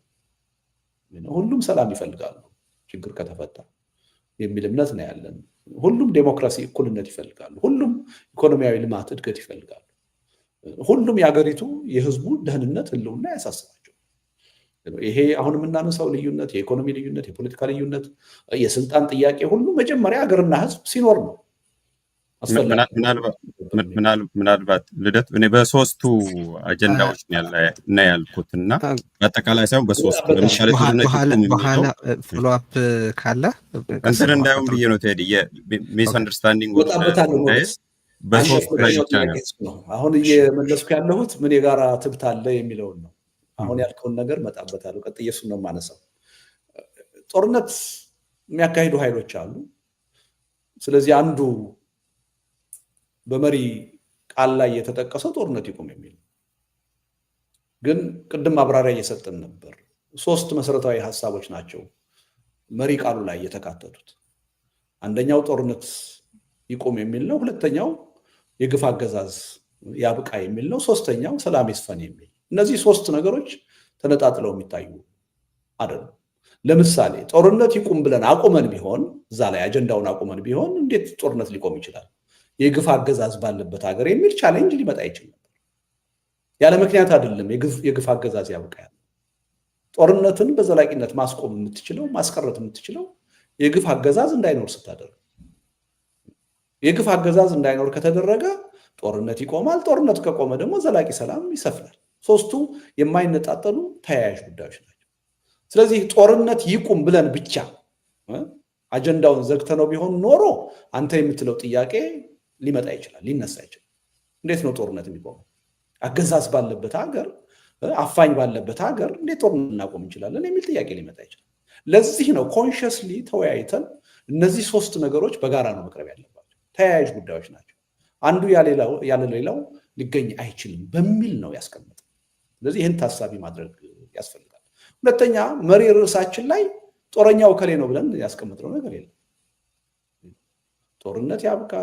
B: ሁሉም ሰላም ይፈልጋሉ ችግር ከተፈታ የሚል እምነት ነው ያለን። ሁሉም ዴሞክራሲ፣ እኩልነት ይፈልጋሉ። ሁሉም ኢኮኖሚያዊ ልማት፣ እድገት ይፈልጋሉ። ሁሉም የሀገሪቱ የህዝቡ ደህንነት፣ ህልውና ያሳስባቸው። ይሄ አሁን የምናነሳው ልዩነት፣ የኢኮኖሚ ልዩነት፣ የፖለቲካ ልዩነት፣ የስልጣን ጥያቄ ሁሉ መጀመሪያ ሀገርና ህዝብ ሲኖር ነው።
E: ምናልባት ልደት እኔ በ3ቱ አጀንዳዎች ነው ያልኩት እና በአጠቃላይ ሳይሆን በ3ቱ ለምሳሌ
A: በኋላ ፎሎአፕ ካለ
E: እንትን እንዳይሆን ብዬ ነው ቴዲ የሚስ አንደርስታንዲንግ
B: አሁን እየመለስኩ ያለሁት ምን የጋራ ትብት አለ የሚለውን ነው። አሁን ያልከውን ነገር መጣበታለሁ። ቀጥዬ እሱን ነው የማነሳው። ጦርነት የሚያካሂዱ ኃይሎች አሉ። ስለዚህ አንዱ በመሪ ቃል ላይ የተጠቀሰው ጦርነት ይቁም የሚል ግን ቅድም ማብራሪያ እየሰጠን ነበር። 3 መሰረታዊ ሀሳቦች ናቸው መሪ ቃሉ ላይ የተካተቱት። አንደኛው ጦርነት ይቁም የሚል ነው። ሁለተኛው የግፍ አገዛዝ ያብቃ የሚል ነው። ሶስተኛው ሰላም ይስፈን የሚል። እነዚህ 3 ነገሮች ተነጣጥለው የሚታዩ አይደሉም። ለምሳሌ ጦርነት ይቁም ብለን አቁመን ቢሆን እዛ ላይ አጀንዳውን አቁመን ቢሆን እንዴት ጦርነት ሊቆም ይችላል? የግፍ አገዛዝ ባለበት ሀገር የሚል ቻሌንጅ ሊመጣ ይችል ነበር። ያለ ምክንያት አይደለም የግፍ አገዛዝ ያብቃ ያለ። ጦርነትን በዘላቂነት ማስቆም የምትችለው ማስቀረት የምትችለው የግፍ አገዛዝ እንዳይኖር ስታደርግ፣ የግፍ አገዛዝ እንዳይኖር ከተደረገ ጦርነት ይቆማል። ጦርነት ከቆመ ደግሞ ዘላቂ ሰላም ይሰፍናል። 3ቱ የማይነጣጠሉ ተያያዥ ጉዳዮች ናቸው። ስለዚህ ጦርነት ይቁም ብለን ብቻ አጀንዳውን ዘግተነው ቢሆን ኖሮ አንተ የምትለው ጥያቄ ሊመጣ ይችላል፣ ሊነሳ ይችላል። እንዴት ነው ጦርነት የሚቆመው? አገዛዝ ባለበት ሀገር፣ አፋኝ ባለበት ሀገር እንዴት ጦርነት እናቆም እንችላለን የሚል ጥያቄ ሊመጣ ይችላል። ለዚህ ነው ኮንሽስሊ ተወያይተን እነዚህ 3 ነገሮች በጋራ ነው መቅረብ ያለባቸው። ተያያዥ ጉዳዮች ናቸው። አንዱ ያለ ሌላው ሊገኝ አይችልም በሚል ነው ያስቀመጠ። ስለዚህ ይህን ታሳቢ ማድረግ ያስፈልጋል። ሁለተኛ መሪ ርዕሳችን ላይ ጦረኛው ከሌ ነው ብለን ያስቀምጥነው ነገር የለም። ጦርነት ያብቃ፣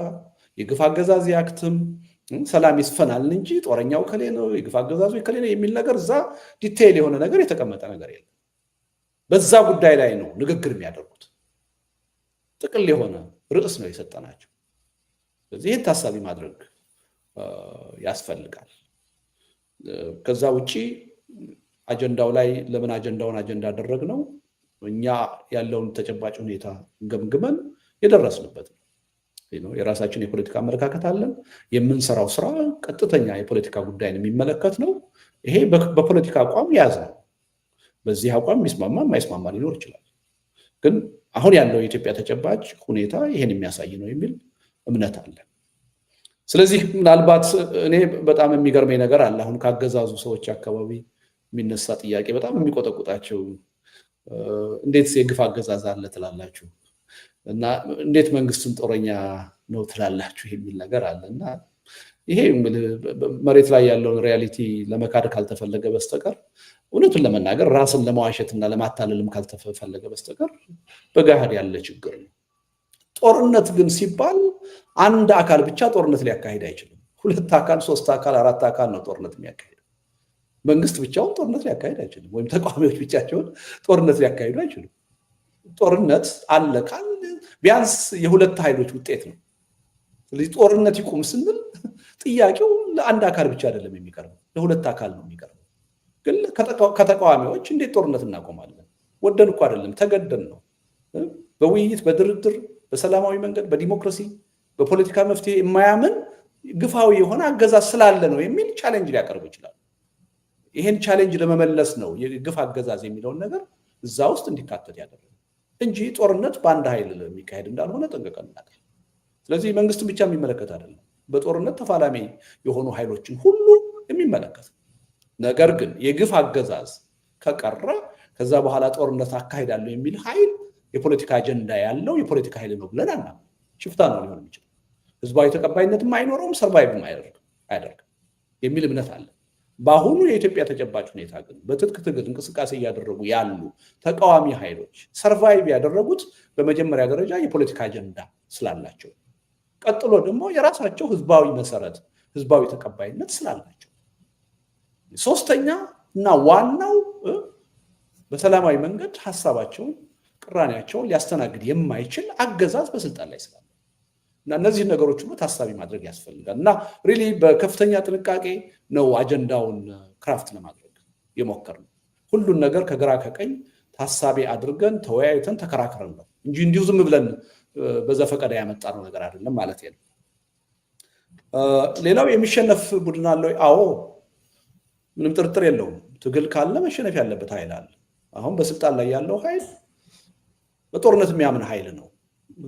B: የግፍ አገዛዝ ያክትም፣ ሰላም ይስፈናል እንጂ ጦረኛው ከሌ ነው፣ የግፍ አገዛዙ ከሌ ነው የሚል ነገር እዛ ዲቴይል የሆነ ነገር የተቀመጠ ነገር የለም። በዛ ጉዳይ ላይ ነው ንግግር የሚያደርጉት። ጥቅል የሆነ ርዕስ ነው የሰጠናቸው። ስለዚህ ይህን ታሳቢ ማድረግ ያስፈልጋል። ከዛ ውጪ አጀንዳው ላይ ለምን አጀንዳውን አጀንዳ አደረግነው? እኛ ያለውን ተጨባጭ ሁኔታ ገምግመን የደረስንበት ነው። የራሳችን የፖለቲካ አመለካከት አለን። የምንሰራው ስራ ቀጥተኛ የፖለቲካ ጉዳይን የሚመለከት ነው። ይሄ በፖለቲካ አቋም ያዝ ነው። በዚህ አቋም የሚስማማ የማይስማማ ሊኖር ይችላል። ግን አሁን ያለው የኢትዮጵያ ተጨባጭ ሁኔታ ይሄን የሚያሳይ ነው የሚል እምነት አለ። ስለዚህ ምናልባት እኔ በጣም የሚገርመኝ ነገር አለ። አሁን ካገዛዙ ሰዎች አካባቢ የሚነሳ ጥያቄ በጣም የሚቆጠቁጣቸው፣ እንዴት የግፍ አገዛዝ አለ ትላላችሁ እና እንዴት መንግስትን ጦረኛ ነው ትላላችሁ የሚል ነገር አለ እና ይሄ መሬት ላይ ያለውን ሪያሊቲ ለመካድ ካልተፈለገ በስተቀር እውነቱን ለመናገር ራስን ለመዋሸትና ለማታለልም ካልተፈለገ በስተቀር በገሃድ ያለ ችግር ነው። ጦርነት ግን ሲባል አንድ አካል ብቻ ጦርነት ሊያካሂድ አይችልም። 2 አካል፣ 3 አካል፣ 4 አካል ነው ጦርነት የሚያካሂደው። መንግስት ብቻውን ጦርነት ሊያካሂድ አይችልም፣ ወይም ተቃዋሚዎች ብቻቸውን ጦርነት ሊያካሂዱ አይችሉም። ጦርነት አለ ካል ቢያንስ የ2 ኃይሎች ውጤት ነው። ስለዚህ ጦርነት ይቁም ስንል ጥያቄው ለአንድ አካል ብቻ አይደለም የሚቀርበው፣ ለ2 አካል ነው የሚቀርበው። ግን ከተቃዋሚዎች እንዴት ጦርነት እናቆማለን? ወደን እኮ አይደለም ተገደን ነው። በውይይት በድርድር በሰላማዊ መንገድ በዲሞክራሲ በፖለቲካ መፍትሄ የማያምን ግፋዊ የሆነ አገዛዝ ስላለ ነው የሚል ቻሌንጅ ሊያቀርብ ይችላል። ይሄን ቻሌንጅ ለመመለስ ነው የግፍ አገዛዝ የሚለውን ነገር እዛ ውስጥ እንዲካተት ያደረገ እንጂ ጦርነት በአንድ ኃይል የሚካሄድ እንዳልሆነ ጠንቅቀን እናውቃለን። ስለዚህ መንግስትን ብቻ የሚመለከት አይደለም፣ በጦርነት ተፋላሚ የሆኑ ኃይሎችን ሁሉ የሚመለከት። ነገር ግን የግፍ አገዛዝ ከቀረ ከዛ በኋላ ጦርነት አካሄዳለሁ የሚል ኃይል የፖለቲካ አጀንዳ ያለው የፖለቲካ ኃይል ነው ብለን አናምንም። ሽፍታ ነው ሊሆን የሚችል፣ ህዝባዊ ተቀባይነትም አይኖረውም፣ ሰርቫይቭም አያደርግም የሚል እምነት አለ። በአሁኑ የኢትዮጵያ ተጨባጭ ሁኔታ ግን በትጥቅ ትግል እንቅስቃሴ እያደረጉ ያሉ ተቃዋሚ ኃይሎች ሰርቫይቭ ያደረጉት በመጀመሪያ ደረጃ የፖለቲካ አጀንዳ ስላላቸው፣ ቀጥሎ ደግሞ የራሳቸው ህዝባዊ መሰረት ህዝባዊ ተቀባይነት ስላላቸው፣ ሶስተኛ እና ዋናው በሰላማዊ መንገድ ሀሳባቸውን ቅራኔያቸውን ሊያስተናግድ የማይችል አገዛዝ በስልጣን ላይ ስላለ እና እነዚህን ነገሮች ሁሉ ታሳቢ ማድረግ ያስፈልጋል እና ሪሊ በከፍተኛ ጥንቃቄ ነው አጀንዳውን ክራፍት ለማድረግ የሞከርነው። ሁሉን ነገር ከግራ ከቀኝ ታሳቢ አድርገን ተወያይተን ተከራክረን ነው እንጂ እንዲሁ ዝም ብለን በዘፈቀደ ያመጣነው ነገር አይደለም ማለት ነው። ሌላው የሚሸነፍ ቡድን አለው? አዎ፣ ምንም ጥርጥር የለውም። ትግል ካለ መሸነፍ ያለበት ኃይል አለ። አሁን በስልጣን ላይ ያለው ኃይል በጦርነት የሚያምን ኃይል ነው።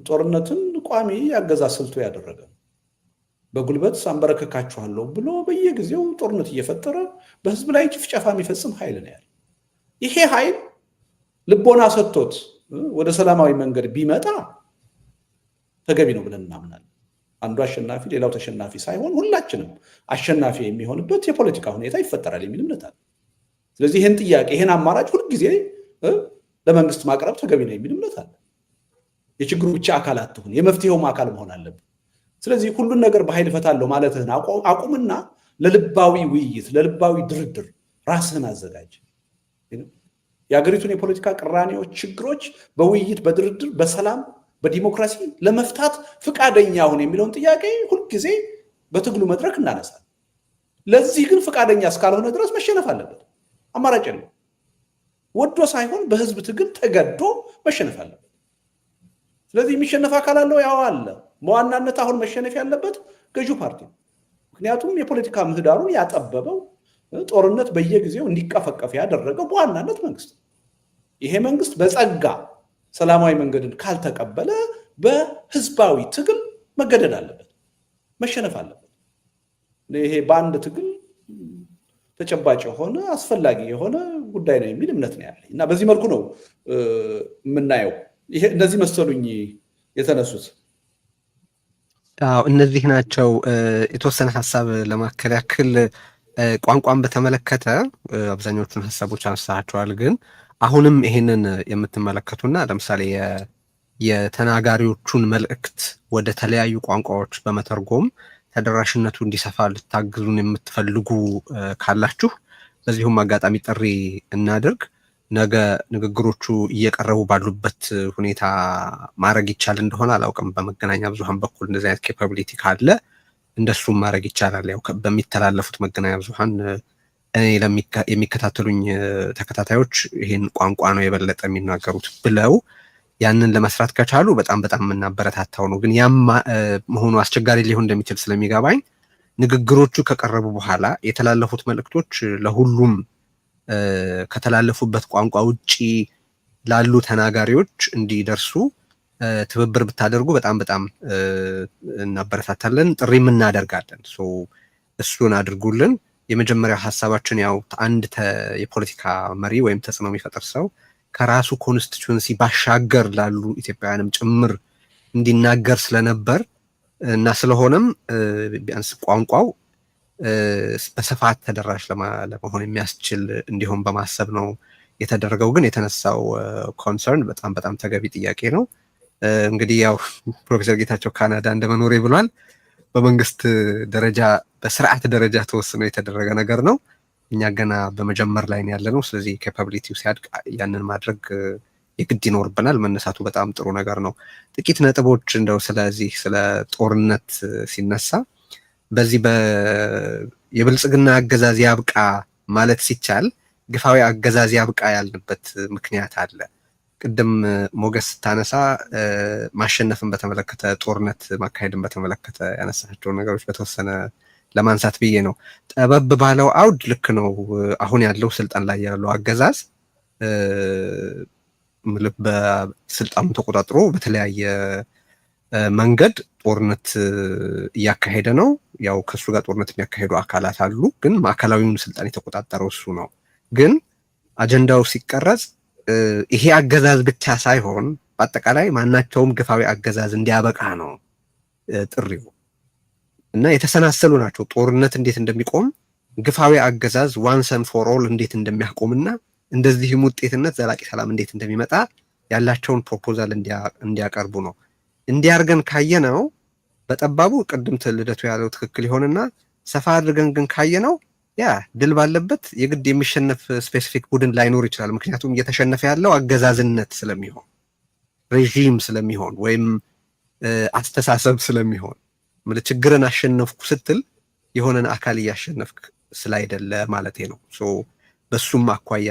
B: ጦርነትን ቋሚ ያገዛዝ ስልቱ ያደረገ ነው። በጉልበት አንበረከካችኋለሁ ብሎ በየጊዜው ጦርነት እየፈጠረ በህዝብ ላይ ጭፍጨፋ የሚፈጽም ኃይል ነው ያለ። ይሄ ኃይል ልቦና ሰጥቶት ወደ ሰላማዊ መንገድ ቢመጣ ተገቢ ነው ብለን እናምናለን። አንዱ አሸናፊ ሌላው ተሸናፊ ሳይሆን ሁላችንም አሸናፊ የሚሆንበት የፖለቲካ ሁኔታ ይፈጠራል የሚል እምነት አለ። ስለዚህ ይህን ጥያቄ ይህን አማራጭ ሁልጊዜ ለመንግስት ማቅረብ ተገቢ ነው የሚል እምነት አለ። የችግሩ ብቻ አካል አትሁን፣ የመፍትሄውም አካል መሆን አለብን። ስለዚህ ሁሉን ነገር በኃይል እፈታለሁ ማለትህን አቁምና ለልባዊ ውይይት፣ ለልባዊ ድርድር ራስህን አዘጋጅ። የሀገሪቱን የፖለቲካ ቅራኔዎች፣ ችግሮች በውይይት በድርድር በሰላም በዲሞክራሲ ለመፍታት ፍቃደኛ ሁን የሚለውን ጥያቄ ሁልጊዜ በትግሉ መድረክ እናነሳል። ለዚህ ግን ፍቃደኛ እስካልሆነ ድረስ መሸነፍ አለበት፣ አማራጭ የለው። ወዶ ሳይሆን በህዝብ ትግል ተገዶ መሸነፍ አለበት። ስለዚህ የሚሸነፍ አካል አለው? ያው አለ። በዋናነት አሁን መሸነፍ ያለበት ገዢው ፓርቲ ነው። ምክንያቱም የፖለቲካ ምህዳሩን ያጠበበው፣ ጦርነት በየጊዜው እንዲቀፈቀፍ ያደረገው በዋናነት መንግስት ነው። ይሄ መንግስት በጸጋ ሰላማዊ መንገድን ካልተቀበለ በህዝባዊ ትግል መገደድ አለበት፣ መሸነፍ አለበት። ይሄ በአንድ ትግል ተጨባጭ የሆነ አስፈላጊ የሆነ ጉዳይ ነው የሚል እምነት ነው ያለኝ እና በዚህ መልኩ ነው የምናየው። ይሄ እነዚህ መሰሉኝ የተነሱት።
A: እነዚህ ናቸው። የተወሰነ ሀሳብ ለማከል ያክል ቋንቋን በተመለከተ አብዛኞቹን ሀሳቦች አንስታቸዋል። ግን አሁንም ይሄንን የምትመለከቱና ለምሳሌ የተናጋሪዎቹን መልእክት ወደ ተለያዩ ቋንቋዎች በመተርጎም ተደራሽነቱ እንዲሰፋ ልታግዙን የምትፈልጉ ካላችሁ በዚሁም አጋጣሚ ጥሪ እናድርግ። ነገ ንግግሮቹ እየቀረቡ ባሉበት ሁኔታ ማድረግ ይቻል እንደሆነ አላውቅም። በመገናኛ ብዙሃን በኩል እንደዚህ አይነት ኬፓቢሊቲ ካለ እንደሱም ማድረግ ይቻላል። ያው በሚተላለፉት መገናኛ ብዙሃን እኔ የሚከታተሉኝ ተከታታዮች ይሄን ቋንቋ ነው የበለጠ የሚናገሩት ብለው ያንን ለመስራት ከቻሉ በጣም የምናበረታታው ነው። ግን ያም መሆኑ አስቸጋሪ ሊሆን እንደሚችል ስለሚገባኝ ንግግሮቹ ከቀረቡ በኋላ የተላለፉት መልእክቶች ለሁሉም ከተላለፉበት ቋንቋ ውጪ ላሉ ተናጋሪዎች እንዲደርሱ ትብብር ብታደርጉ በጣም እናበረታታለን፣ ጥሪም እናደርጋለን። እሱን አድርጉልን። የመጀመሪያው ሀሳባችን ያው አንድ የፖለቲካ መሪ ወይም ተጽዕኖ የሚፈጥር ሰው ከራሱ ኮንስቲቱንሲ ባሻገር ላሉ ኢትዮጵያውያንም ጭምር እንዲናገር ስለነበር እና ስለሆነም ቢያንስ ቋንቋው በስፋት ተደራሽ ለመሆን የሚያስችል እንዲሆን በማሰብ ነው የተደረገው። ግን የተነሳው ኮንሰርን በጣም ተገቢ ጥያቄ ነው። እንግዲህ ያው ፕሮፌሰር ጌታቸው ካናዳ እንደመኖሬ ብሏል። በመንግስት ደረጃ በስርዓት ደረጃ ተወስኖ የተደረገ ነገር ነው። እኛ ገና በመጀመር ላይ ነው ያለነው። ስለዚህ ኬፓቢሊቲው ሲያድግ ያንን ማድረግ የግድ ይኖርብናል። መነሳቱ በጣም ጥሩ ነገር ነው። ጥቂት ነጥቦች እንደው ስለዚህ ስለ ጦርነት ሲነሳ በዚህ የብልጽግና አገዛዝ ያብቃ ማለት ሲቻል ግፋዊ አገዛዝ ያብቃ ያልንበት ምክንያት አለ። ቅድም ሞገስ ታነሳ ማሸነፍን በተመለከተ ጦርነት ማካሄድን በተመለከተ ያነሳቸውን ነገሮች በተወሰነ ለማንሳት ብዬ ነው። ጠበብ ባለው አውድ ልክ ነው። አሁን ያለው ስልጣን ላይ ያለው አገዛዝ በስልጣኑ ተቆጣጥሮ በተለያየ መንገድ ጦርነት እያካሄደ ነው። ያው ከሱ ጋር ጦርነት የሚያካሄዱ አካላት አሉ፣ ግን ማዕከላዊውን ስልጣን የተቆጣጠረው እሱ ነው። ግን አጀንዳው ሲቀረጽ ይሄ አገዛዝ ብቻ ሳይሆን በአጠቃላይ ማናቸውም ግፋዊ አገዛዝ እንዲያበቃ ነው ጥሪው እና የተሰናሰሉ ናቸው። ጦርነት እንዴት እንደሚቆም ግፋዊ አገዛዝ ዋንስ ኤንድ ፎር ኦል እንዴት እንደሚያቆምና እንደዚህም ውጤትነት ዘላቂ ሰላም እንዴት እንደሚመጣ ያላቸውን ፕሮፖዛል እንዲያቀርቡ ነው። እንዲያርገን ካየነው በጠባቡ ቅድም ልደቱ ያለው ትክክል ይሆንና ሰፋ አድርገን ግን ካየነው ያ ድል ባለበት የግድ የሚሸነፍ ስፔሲፊክ ቡድን ላይኖር ይችላል። ምክንያቱም እየተሸነፈ ያለው አገዛዝነት ስለሚሆን፣ ሬጂም ስለሚሆን ወይም አስተሳሰብ ስለሚሆን ችግርን አሸነፍኩ ስትል የሆነን አካል እያሸነፍክ ስላይደለ ማለቴ ነው። በሱም አኳያ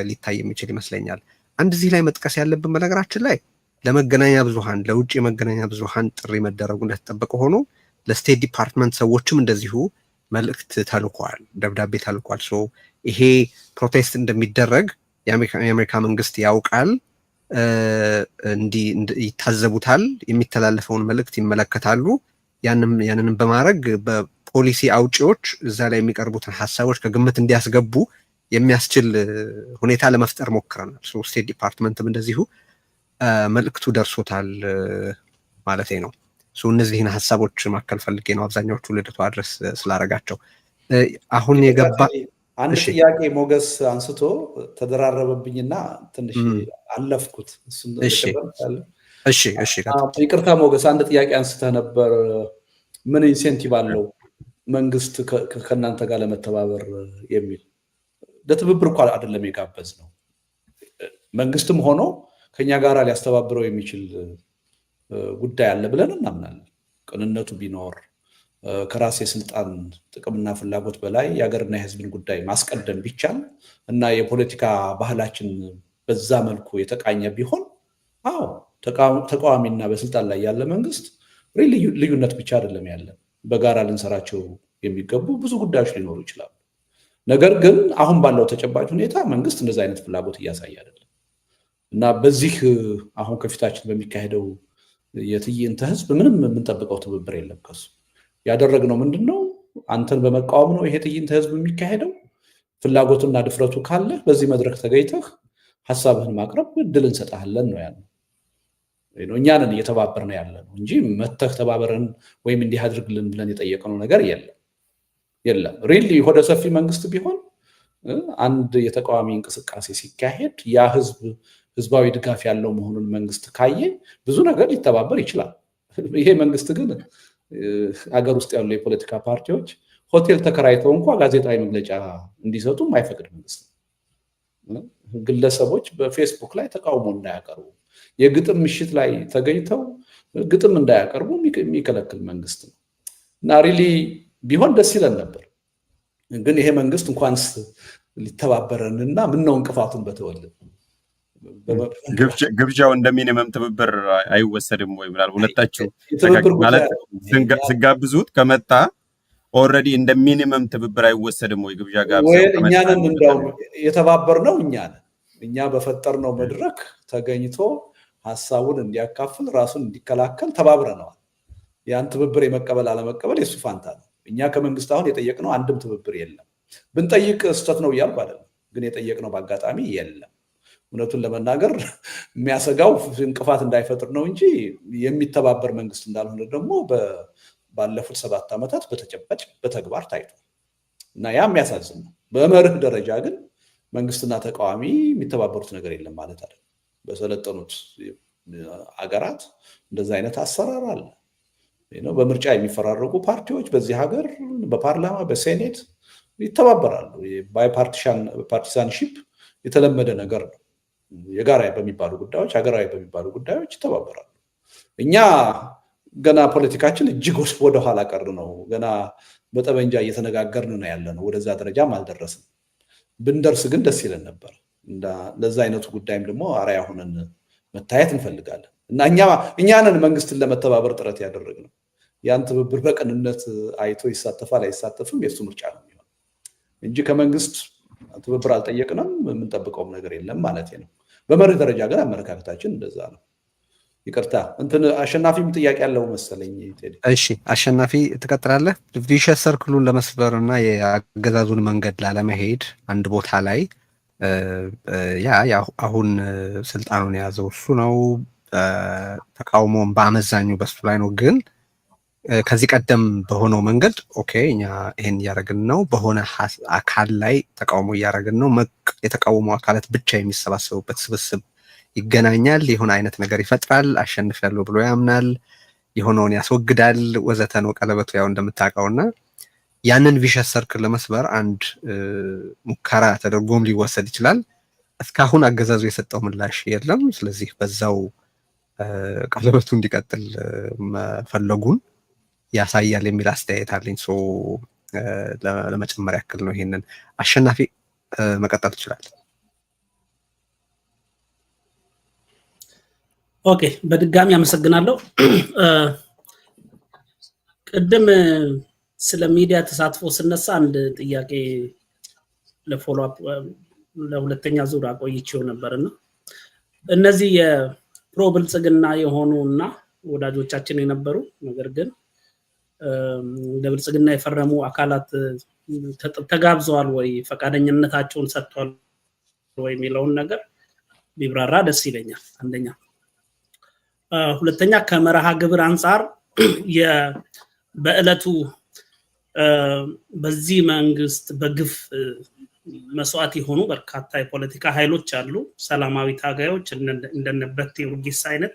A: ሊታይ የሚችል ይመስለኛል። አንድ እዚህ ላይ መጥቀስ ያለብን በነገራችን ላይ ለመገናኛ ብዙሃን ለውጭ የመገናኛ ብዙሃን ጥሪ መደረጉ እንደተጠበቀ ሆኖ ለስቴት ዲፓርትመንት ሰዎችም እንደዚሁ መልእክት ተልኳል፣ ደብዳቤ ተልኳል። ይሄ ፕሮቴስት እንደሚደረግ የአሜሪካ መንግስት ያውቃል፣ ይታዘቡታል፣ የሚተላለፈውን መልእክት ይመለከታሉ። ያንንም በማድረግ በፖሊሲ አውጪዎች እዛ ላይ የሚቀርቡትን ሀሳቦች ከግምት እንዲያስገቡ የሚያስችል ሁኔታ ለመፍጠር ሞክረናል። ስቴት ዲፓርትመንትም እንደዚሁ መልእክቱ ደርሶታል ማለት ነው። እነዚህን ሀሳቦች ማከል ፈልጌ ነው። አብዛኛዎቹ ልደቱ አድረስ ስላረጋቸው አሁን የገባ
B: አንድ ጥያቄ ሞገስ አንስቶ ተደራረበብኝና ትንሽ አለፍኩት። ይቅርታ ሞገስ፣ አንድ ጥያቄ አንስተህ ነበር። ምን ኢንሴንቲቭ አለው መንግስት ከእናንተ ጋር ለመተባበር የሚል? ለትብብር እኮ አይደለም የጋበዝ ነው። መንግስትም ሆኖ ከኛ ጋር ሊያስተባብረው የሚችል ጉዳይ አለ ብለን እናምናለን። ቅንነቱ ቢኖር ከራስ የስልጣን ጥቅምና ፍላጎት በላይ የሀገርና የሕዝብን ጉዳይ ማስቀደም ቢቻል እና የፖለቲካ ባህላችን በዛ መልኩ የተቃኘ ቢሆን፣ አዎ ተቃዋሚና በስልጣን ላይ ያለ መንግስት ልዩነት ብቻ አይደለም ያለን፣ በጋራ ልንሰራቸው የሚገቡ ብዙ ጉዳዮች ሊኖሩ ይችላሉ። ነገር ግን አሁን ባለው ተጨባጭ ሁኔታ መንግስት እንደዚህ አይነት ፍላጎት እያሳየ አይደለም እና በዚህ አሁን ከፊታችን በሚካሄደው የትዕይንተ ህዝብ ምንም የምንጠብቀው ትብብር የለም ከሱ። ያደረግነው ምንድነው? አንተን በመቃወም ነው ይሄ ትዕይንተ ህዝብ የሚካሄደው። ፍላጎቱና ድፍረቱ ካለ በዚህ መድረክ ተገኝተህ ሀሳብህን ማቅረብ እድል እንሰጣለን ነው ያለው። እኛንን እየተባበርን ያለ ነው እንጂ መተህ ተባበረን ወይም እንዲህ አድርግልን ብለን የጠየቅነው ነገር የለም። ሪሊ ሆደ ሰፊ መንግስት ቢሆን አንድ የተቃዋሚ እንቅስቃሴ ሲካሄድ ያ ህዝባዊ ድጋፍ ያለው መሆኑን መንግስት ካየ ብዙ ነገር ሊተባበር ይችላል። ይሄ መንግስት ግን አገር ውስጥ ያሉ የፖለቲካ ፓርቲዎች ሆቴል ተከራይተው እንኳ ጋዜጣዊ መግለጫ እንዲሰጡ የማይፈቅድ መንግስት ነው። ግለሰቦች በፌስቡክ ላይ ተቃውሞ እንዳያቀርቡ፣ የግጥም ምሽት ላይ ተገኝተው ግጥም እንዳያቀርቡ የሚከለክል መንግስት ነው እና ሪሊ ቢሆን ደስ ይለን ነበር። ግን ይሄ መንግስት እንኳንስ ሊተባበረንና ምነው እንቅፋቱን በተወልን።
E: ግብዣው እንደ ሚኒመም ትብብር አይወሰድም ወይ? ምናልባት ሁለታችሁ ማለት ስጋብዙት ከመጣ ኦልሬዲ እንደ ሚኒመም ትብብር አይወሰድም ወይ? ግብዣ ጋር
B: እኛንን እንደው የተባበርነው እኛ በፈጠርነው መድረክ ተገኝቶ ሀሳቡን እንዲያካፍል ራሱን እንዲከላከል ተባብረነዋል። ያን ትብብር የመቀበል አለመቀበል የሱ ፋንታ ነው። እኛ ከመንግስት አሁን የጠየቅነው አንድም ትብብር የለም። ብንጠይቅ ስህተት ነው እያልኩ አይደለም፣ ግን የጠየቅነው በአጋጣሚ የለም። እውነቱን ለመናገር የሚያሰጋው እንቅፋት እንዳይፈጥር ነው እንጂ የሚተባበር መንግስት እንዳልሆነ ደግሞ ባለፉት 7 ዓመታት በተጨባጭ በተግባር ታይቷል እና ያ የሚያሳዝን ነው። በመርህ ደረጃ ግን መንግስትና ተቃዋሚ የሚተባበሩት ነገር የለም ማለት አይደለም። በሰለጠኑት አገራት እንደዛ አይነት አሰራር አለ። በምርጫ የሚፈራረቁ ፓርቲዎች በዚህ ሀገር በፓርላማ በሴኔት ይተባበራሉ። ባይፓርቲሳንሺፕ የተለመደ ነገር ነው። የጋራ በሚባሉ ጉዳዮች፣ ሀገራዊ በሚባሉ ጉዳዮች ይተባበራሉ። እኛ ገና ፖለቲካችን እጅግ ወደኋላ ቀር ነው። ገና በጠመንጃ እየተነጋገርን ነው ያለ ነው። ወደዛ ደረጃም አልደረስም። ብንደርስ ግን ደስ ይለን ነበር። ለዛ አይነቱ ጉዳይም ደግሞ አርአያ ሆነን መታየት እንፈልጋለን እና እኛንን መንግስትን ለመተባበር ጥረት ያደረግነው ያን ትብብር በቅንነት አይቶ ይሳተፋል አይሳተፍም የሱ ምርጫ ነው የሚሆነው እንጂ ከመንግስት ትብብር አልጠየቅንም፣ የምንጠብቀውም ነገር የለም ማለት ነው። በመርህ ደረጃ ግን አመለካከታችን እንደዛ ነው። ይቅርታ አሸናፊም ጥያቄ ያለው መሰለኝ።
A: እሺ አሸናፊ ትቀጥላለህ። ቪሸስ ሰርክሉን ለመስበር እና የአገዛዙን መንገድ ላለመሄድ አንድ ቦታ ላይ አሁን ስልጣኑን የያዘው እሱ ነው። ተቃውሞም በአመዛኙ በሱ ላይ ነው። ግን ከዚህ ቀደም በሆነው መንገድ ኦኬ እኛ ይሄን እያደረግን ነው፣ በሆነ አካል ላይ ተቃውሞ እያደረግን ነው። የተቃውሞ አካላት ብቻ የሚሰባሰቡበት ስብስብ ይገናኛል፣ የሆነ አይነት ነገር ይፈጥራል፣ አሸንፊያለሁ ብሎ ያምናል፣ የሆነውን ያስወግዳል፣ ወዘተ ነው ቀለበቱ ያው እንደምታውቀውና ያንን ቪሸስ ሰርክል ለመስበር አንድ ሙከራ ተደርጎም ሊወሰድ ይችላል። እስካሁን አገዛዙ የሰጠው ምላሽ የለም። ስለዚህ በዛው ቀለበቱ እንዲቀጥል መፈለጉን ያሳያል የሚል አስተያየት አለኝ። ለመጨመር ያክል ነው። ይሄንን አሸናፊ መቀጠል ትችላል።
D: ኦኬ፣ በድጋሚ አመሰግናለሁ። ቅድም ስለ ሚዲያ ተሳትፎ ስነሳ አንድ ጥያቄ ለፎሎ አፕ ለሁለተኛ ዙር አቆይቼው ነበርና እነዚህ የፕሮ ብልጽግና የሆኑና ወዳጆቻችን የነበሩ ነገር ግን ለብልጽግና የፈረሙ አካላት ተጋብዘዋል ወይ ፈቃደኝነታቸውን ሰጥቷል ወይ የሚለውን ነገር ቢብራራ ደስ ይለኛል። አንደኛ። ሁለተኛ ከመርሃ ግብር አንፃር በእለቱ በዚህ መንግስት በግፍ መስዋዕት የሆኑ በርካታ የፖለቲካ ኃይሎች አሉ፣ ሰላማዊ ታጋዮች እንደነ በቴ ኡርጌሳ አይነት።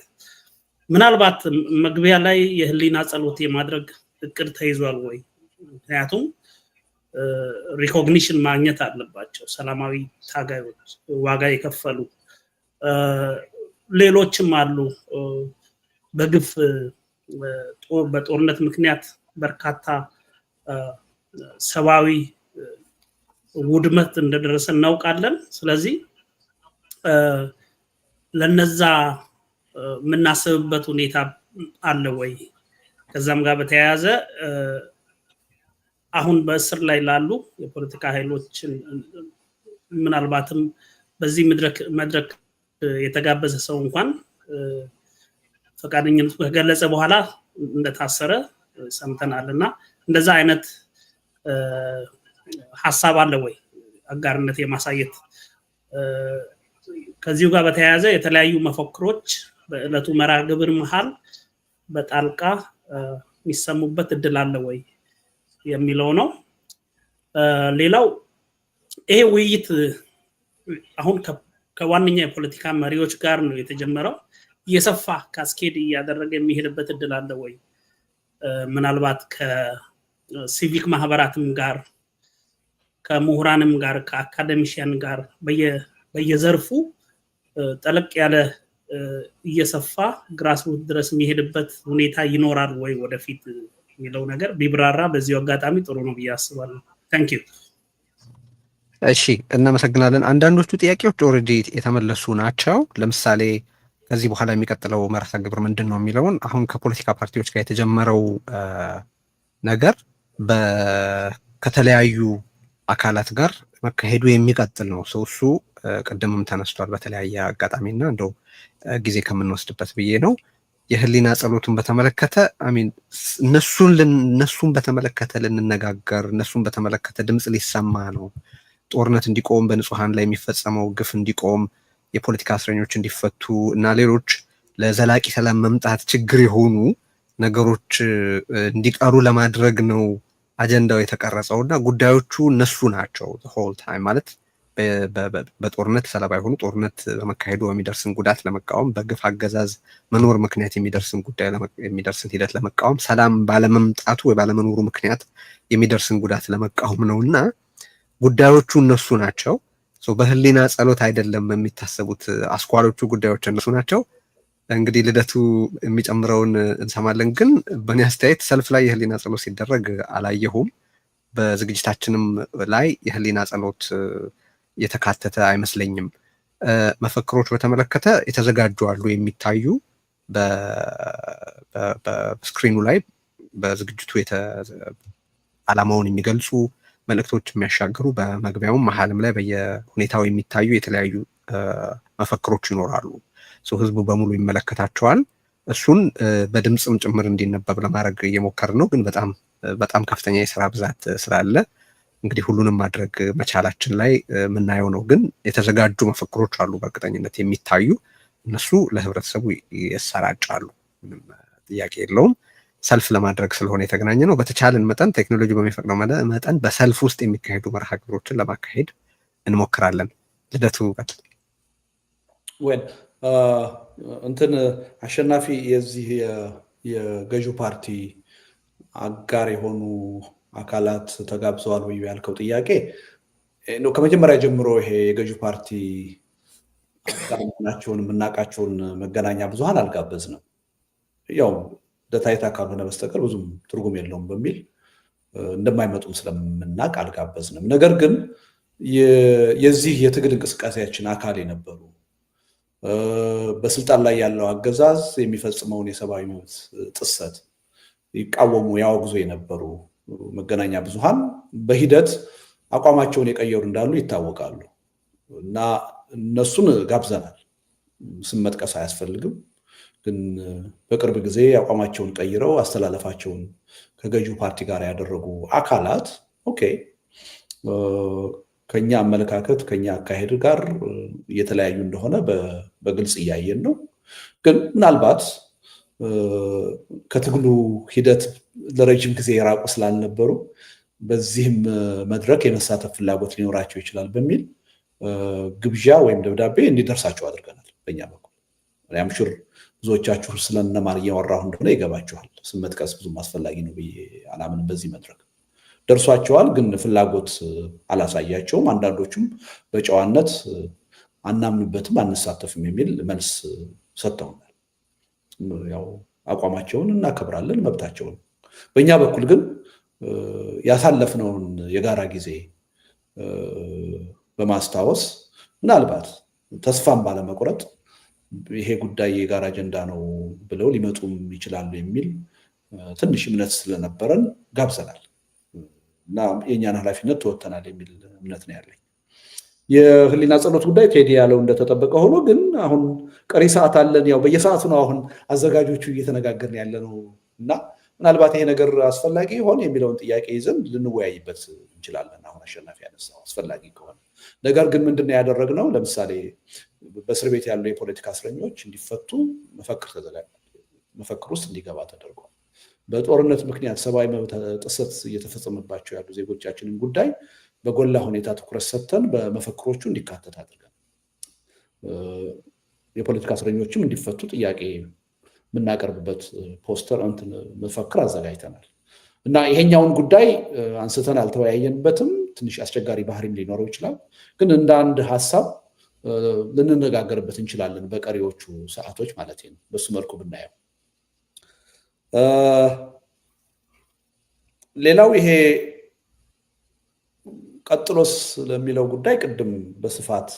D: ምናልባት መግቢያ ላይ የህሊና ጸሎት የማድረግ እቅድ ተይዟል ወይ? ምክንያቱም ሪኮግኒሽን ማግኘት አለባቸው ሰላማዊ ታጋዮች፣ ዋጋ የከፈሉ ሌሎችም አሉ። በግፍ በጦርነት ምክንያት በርካታ ሰብአዊ ውድመት እንደደረሰ እናውቃለን። ስለዚህ ለነዛ የምናስብበት ሁኔታ አለ ወይ? ከዛም ጋር በተያያዘ አሁን በእስር ላይ ላሉ የፖለቲካ ኃይሎችን ምናልባትም በዚህ መድረክ የተጋበዘ ሰው እንኳን ፈቃደኝነቱ ከገለጸ በኋላ እንደታሰረ ሰምተናልና እንደዛ አይነት ሐሳብ አለ ወይ? አጋርነት የማሳየት ከዚሁ ጋር በተያያዘ የተለያዩ መፈክሮች በእለቱ መርሃ ግብር መሃል በጣልቃ የሚሰሙበት እድል አለ ወይ የሚለው ነው። ሌላው ይሄ ውይይት አሁን ከዋነኛ የፖለቲካ መሪዎች ጋር ነው የተጀመረው። የሰፋ ካስኬድ እያደረገ የሚሄድበት እድል አለ ወይ? ምናልባት ከሲቪክ ማህበራትም ጋር ከምሁራንም ጋር ከአካደሚሽያን ጋር በየዘርፉ ጠለቅ ያለ እየሰፋ ግራስሩት ድረስ የሚሄድበት ሁኔታ ይኖራል ወይ ወደፊት የሚለው ነገር ቢብራራ በዚሁ አጋጣሚ ጥሩ ነው ብዬ አስባለሁ። ታንክ ዩ።
A: እሺ እናመሰግናለን። አንዳንዶቹ ጥያቄዎች ኦልሬዲ የተመለሱ ናቸው። ለምሳሌ ከዚህ በኋላ የሚቀጥለው መርሃ ግብር ምንድን ነው የሚለውን አሁን ከፖለቲካ ፓርቲዎች ጋር የተጀመረው ነገር ከተለያዩ አካላት ጋር መካሄዱ የሚቀጥል ነው። እሱ ቅድምም ተነስቷል በተለያየ አጋጣሚና እንደው ጊዜ ከምንወስድበት ብዬ ነው። የህሊና ጸሎቱን በተመለከተ እነሱን በተመለከተ ልንነጋገር፣ እነሱን በተመለከተ ድምፅ ሊሰማ ነው። ጦርነት እንዲቆም፣ በንጹሐን ላይ የሚፈጸመው ግፍ እንዲቆም፣ የፖለቲካ እስረኞች እንዲፈቱ እና ሌሎች ለዘላቂ ሰላም መምጣት ችግር የሆኑ ነገሮች እንዲቀሩ ለማድረግ ነው አጀንዳው የተቀረጸው እና ጉዳዮቹ እነሱ ናቸው። ሆል ታይም ማለት በጦርነት ሰለባ የሆኑ ጦርነት በመካሄዱ የሚደርስን ጉዳት ለመቃወም፣ በግፍ አገዛዝ መኖር ምክንያት የሚደርስን ሂደት ለመቃወም፣ ሰላም ባለመምጣቱ ወይ ባለመኖሩ ምክንያት የሚደርስን ጉዳት ለመቃወም ነው እና ጉዳዮቹ እነሱ ናቸው። በህሊና ጸሎት አይደለም የሚታሰቡት አስኳሎቹ ጉዳዮች እነሱ ናቸው። እንግዲህ ልደቱ የሚጨምረውን እንሰማለን። ግን በእኔ አስተያየት ሰልፍ ላይ የህሊና ጸሎት ሲደረግ አላየሁም። በዝግጅታችንም ላይ የህሊና ጸሎት የተካተተ አይመስለኝም። መፈክሮች በተመለከተ የተዘጋጁ አሉ የሚታዩ በስክሪኑ ላይ በዝግጅቱ ዓላማውን የሚገልጹ መልእክቶች የሚያሻግሩ በመግቢያውም መሀልም ላይ በየሁኔታው የሚታዩ የተለያዩ መፈክሮች ይኖራሉ። ህዝቡ በሙሉ ይመለከታቸዋል። እሱን በድምፅም ጭምር እንዲነበብ ለማድረግ እየሞከርን ነው። ግን በጣም ከፍተኛ የስራ ብዛት ስላለ እንግዲህ ሁሉንም ማድረግ መቻላችን ላይ የምናየው ነው። ግን የተዘጋጁ መፈክሮች አሉ በእርግጠኝነት የሚታዩ፣ እነሱ ለህብረተሰቡ ይሰራጫሉ። ምንም ጥያቄ የለውም። ሰልፍ ለማድረግ ስለሆነ የተገናኘ ነው። በተቻለን መጠን ቴክኖሎጂ በሚፈቅደው መጠን በሰልፍ ውስጥ የሚካሄዱ መርሃ ግብሮችን ለማካሄድ እንሞክራለን። ልደቱ ቀጥል።
B: እንትን አሸናፊ የዚህ የገዢው ፓርቲ አጋር የሆኑ አካላት ተጋብዘዋል ወይ ያልከው ጥያቄ ከመጀመሪያ ጀምሮ ይሄ የገዢው ፓርቲ አጋር ናቸውን የምናውቃቸውን መገናኛ ብዙሃን አልጋበዝንም። ያው ደታይታ ካልሆነ በስተቀር ብዙም ትርጉም የለውም በሚል እንደማይመጡም ስለምናውቅ አልጋበዝንም። ነገር ግን የዚህ የትግል እንቅስቃሴያችን አካል የነበሩ በስልጣን ላይ ያለው አገዛዝ የሚፈጽመውን የሰብአዊ መብት ጥሰት ይቃወሙ ያወግዙ የነበሩ መገናኛ ብዙሃን በሂደት አቋማቸውን የቀየሩ እንዳሉ ይታወቃሉ እና እነሱን ጋብዘናል። ስም መጥቀስ አያስፈልግም። ግን በቅርብ ጊዜ አቋማቸውን ቀይረው አስተላለፋቸውን ከገዢው ፓርቲ ጋር ያደረጉ አካላት ኦኬ ከኛ አመለካከት ከኛ አካሄድ ጋር እየተለያዩ እንደሆነ በግልጽ እያየን ነው። ግን ምናልባት ከትግሉ ሂደት ለረጅም ጊዜ የራቁ ስላልነበሩ በዚህም መድረክ የመሳተፍ ፍላጎት ሊኖራቸው ይችላል በሚል ግብዣ ወይም ደብዳቤ እንዲደርሳቸው አድርገናል። በእኛ በኩል ያምሹር ብዙዎቻችሁ ስለነማን እያወራሁ እንደሆነ ይገባችኋል። ስም መጥቀስ ብዙም አስፈላጊ ነው ብዬ አላምንም። በዚህ መድረክ ደርሷቸዋል፣ ግን ፍላጎት አላሳያቸውም። አንዳንዶቹም በጨዋነት አናምንበትም፣ አንሳተፍም የሚል መልስ ሰጥተውናል። ያው አቋማቸውን እናከብራለን፣ መብታቸውን። በእኛ በኩል ግን ያሳለፍነውን የጋራ ጊዜ በማስታወስ ምናልባት ተስፋም ባለመቁረጥ ይሄ ጉዳይ የጋራ አጀንዳ ነው ብለው ሊመጡም ይችላሉ የሚል ትንሽ እምነት ስለነበረን ጋብዘናል እና የእኛን ኃላፊነት ተወጥተናል የሚል እምነት ነው ያለኝ። የህሊና ጸሎት ጉዳይ ቴዲ ያለው እንደተጠበቀ ሆኖ ግን አሁን ቀሪ ሰዓት አለን። ያው በየሰዓቱ ነው አሁን አዘጋጆቹ እየተነጋገርን ያለ ነው እና ምናልባት ይሄ ነገር አስፈላጊ ይሆን የሚለውን ጥያቄ ይዘን ልንወያይበት እንችላለን። አሁን አሸናፊ ያነሳው አስፈላጊ ከሆነ ነገር ግን ምንድነው ያደረግነው? ለምሳሌ በእስር ቤት ያሉ የፖለቲካ እስረኞች እንዲፈቱ መፈክር ውስጥ እንዲገባ ተደርጓል። በጦርነት ምክንያት ሰብአዊ መብት ጥሰት እየተፈጸመባቸው ያሉ ዜጎቻችንን ጉዳይ በጎላ ሁኔታ ትኩረት ሰጥተን በመፈክሮቹ እንዲካተት አድርገን የፖለቲካ እስረኞችም እንዲፈቱ ጥያቄ የምናቀርብበት ፖስተር መፈክር አዘጋጅተናል እና ይሄኛውን ጉዳይ አንስተን አልተወያየንበትም። ትንሽ አስቸጋሪ ባህሪም ሊኖረው ይችላል። ግን እንደ አንድ ሀሳብ ልንነጋገርበት እንችላለን በቀሪዎቹ ሰዓቶች ማለት ነው። በሱ መልኩ ብናየው ሌላው ይሄ ቀጥሎስ ለሚለው ጉዳይ ቅድም በስፋት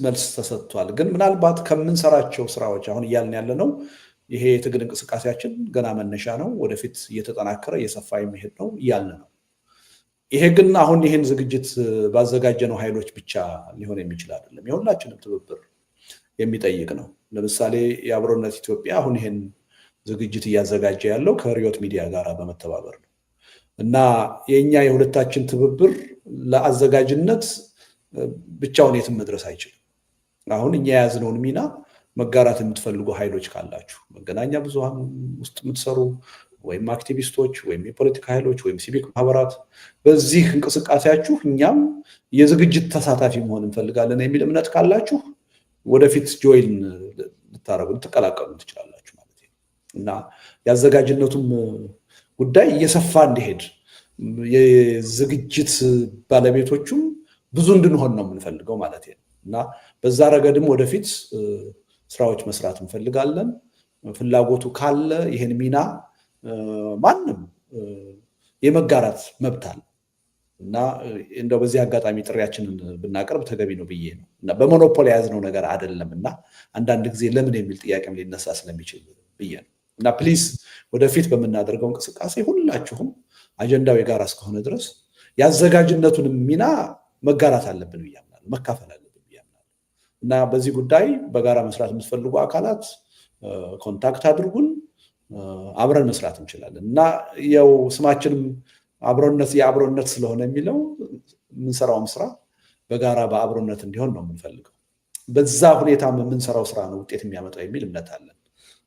B: መልስ ተሰጥቷል። ግን ምናልባት ከምንሰራቸው ስራዎች አሁን እያልን ያለ ነው ይሄ የትግል እንቅስቃሴያችን ገና መነሻ ነው፣ ወደፊት እየተጠናከረ እየሰፋ የሚሄድ ነው እያልን ነው። ይሄ ግን አሁን ይህን ዝግጅት ባዘጋጀነው ኃይሎች ብቻ ሊሆን የሚችል አይደለም፣ የሁላችንም ትብብር የሚጠይቅ ነው። ለምሳሌ የአብሮነት ኢትዮጵያ አሁን ይህን ዝግጅት እያዘጋጀ ያለው ከሪዮት ሚዲያ ጋር በመተባበር ነው እና የኛ የሁለታችን ትብብር ለአዘጋጅነት ብቻውን የትም መድረስ አይችልም። አሁን እኛ የያዝነውን ሚና መጋራት የምትፈልጉ ኃይሎች ካላችሁ መገናኛ ብዙሃን ውስጥ የምትሰሩ ወይም አክቲቪስቶች ወይም የፖለቲካ ኃይሎች ወይም ሲቪክ ማህበራት በዚህ እንቅስቃሴያችሁ እኛም የዝግጅት ተሳታፊ መሆን እንፈልጋለን የሚል እምነት ካላችሁ ወደፊት ጆይን ልታረጉ ልትቀላቀሉ ትችላላችሁ ማለት ነው እና የአዘጋጅነቱም ጉዳይ እየሰፋ እንዲሄድ የዝግጅት ባለቤቶቹም ብዙ እንድንሆን ነው የምንፈልገው ማለት ነው እና በዛ ረገድም ወደፊት ስራዎች መስራት እንፈልጋለን። ፍላጎቱ ካለ ይህን ሚና ማንም የመጋራት መብት አለ እና እንደው በዚህ አጋጣሚ ጥሪያችንን ብናቀርብ ተገቢ ነው ብዬ ነው እና በሞኖፖሊ የያዝነው ነገር አይደለም እና አንዳንድ ጊዜ ለምን የሚል ጥያቄም ሊነሳ ስለሚችል ብዬ ነው እና ፕሊዝ ወደፊት በምናደርገው እንቅስቃሴ ሁላችሁም አጀንዳው የጋራ እስከሆነ ድረስ የአዘጋጅነቱንም ሚና መጋራት አለብን ብዬ አምናለሁ፣ መካፈል አለብን ብዬ አምናለሁ እና በዚህ ጉዳይ በጋራ መስራት የምትፈልጉ አካላት ኮንታክት አድርጉን፣ አብረን መስራት እንችላለን እና ያው ስማችንም አብሮነት የአብሮነት ስለሆነ የሚለው የምንሰራውም ስራ በጋራ በአብሮነት እንዲሆን ነው የምንፈልገው። በዛ ሁኔታም የምንሰራው ስራ ነው ውጤት የሚያመጣው የሚል እምነት አለን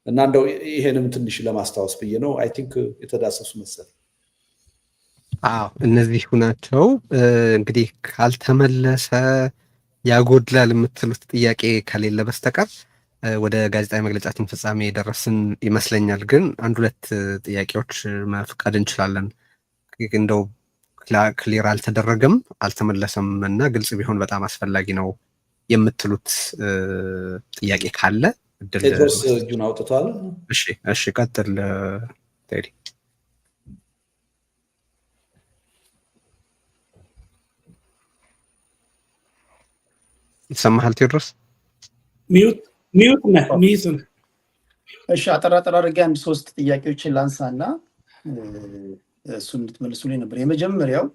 B: እና እንደው ይሄንም ትንሽ ለማስታወስ ብዬ ነው። አይ ቲንክ የተዳሰሱ መሰል።
A: አዎ እነዚህ ናቸው። እንግዲህ ካልተመለሰ ያጎድላል የምትሉት ጥያቄ ከሌለ በስተቀር ወደ ጋዜጣዊ መግለጫችን ፍጻሜ የደረስን ይመስለኛል። ግን አንድ ሁለት ጥያቄዎች መፍቀድ እንችላለን። እንደው ክሊር አልተደረገም አልተመለሰም እና ግልጽ ቢሆን በጣም አስፈላጊ ነው የምትሉት ጥያቄ ካለ
B: ቴድሮስ እጁን አውጥቷል።
A: እሺ ቀጥል ቴዲ። ይሰማሃል ቴድሮስ?
D: ሚዩት ነህ።
F: እሺ አጠር አድርጌ አንድ ሶስት ጥያቄዎችን ላንሳና እሱን እንድትመልሱልኝ ነበር። የመጀመሪያው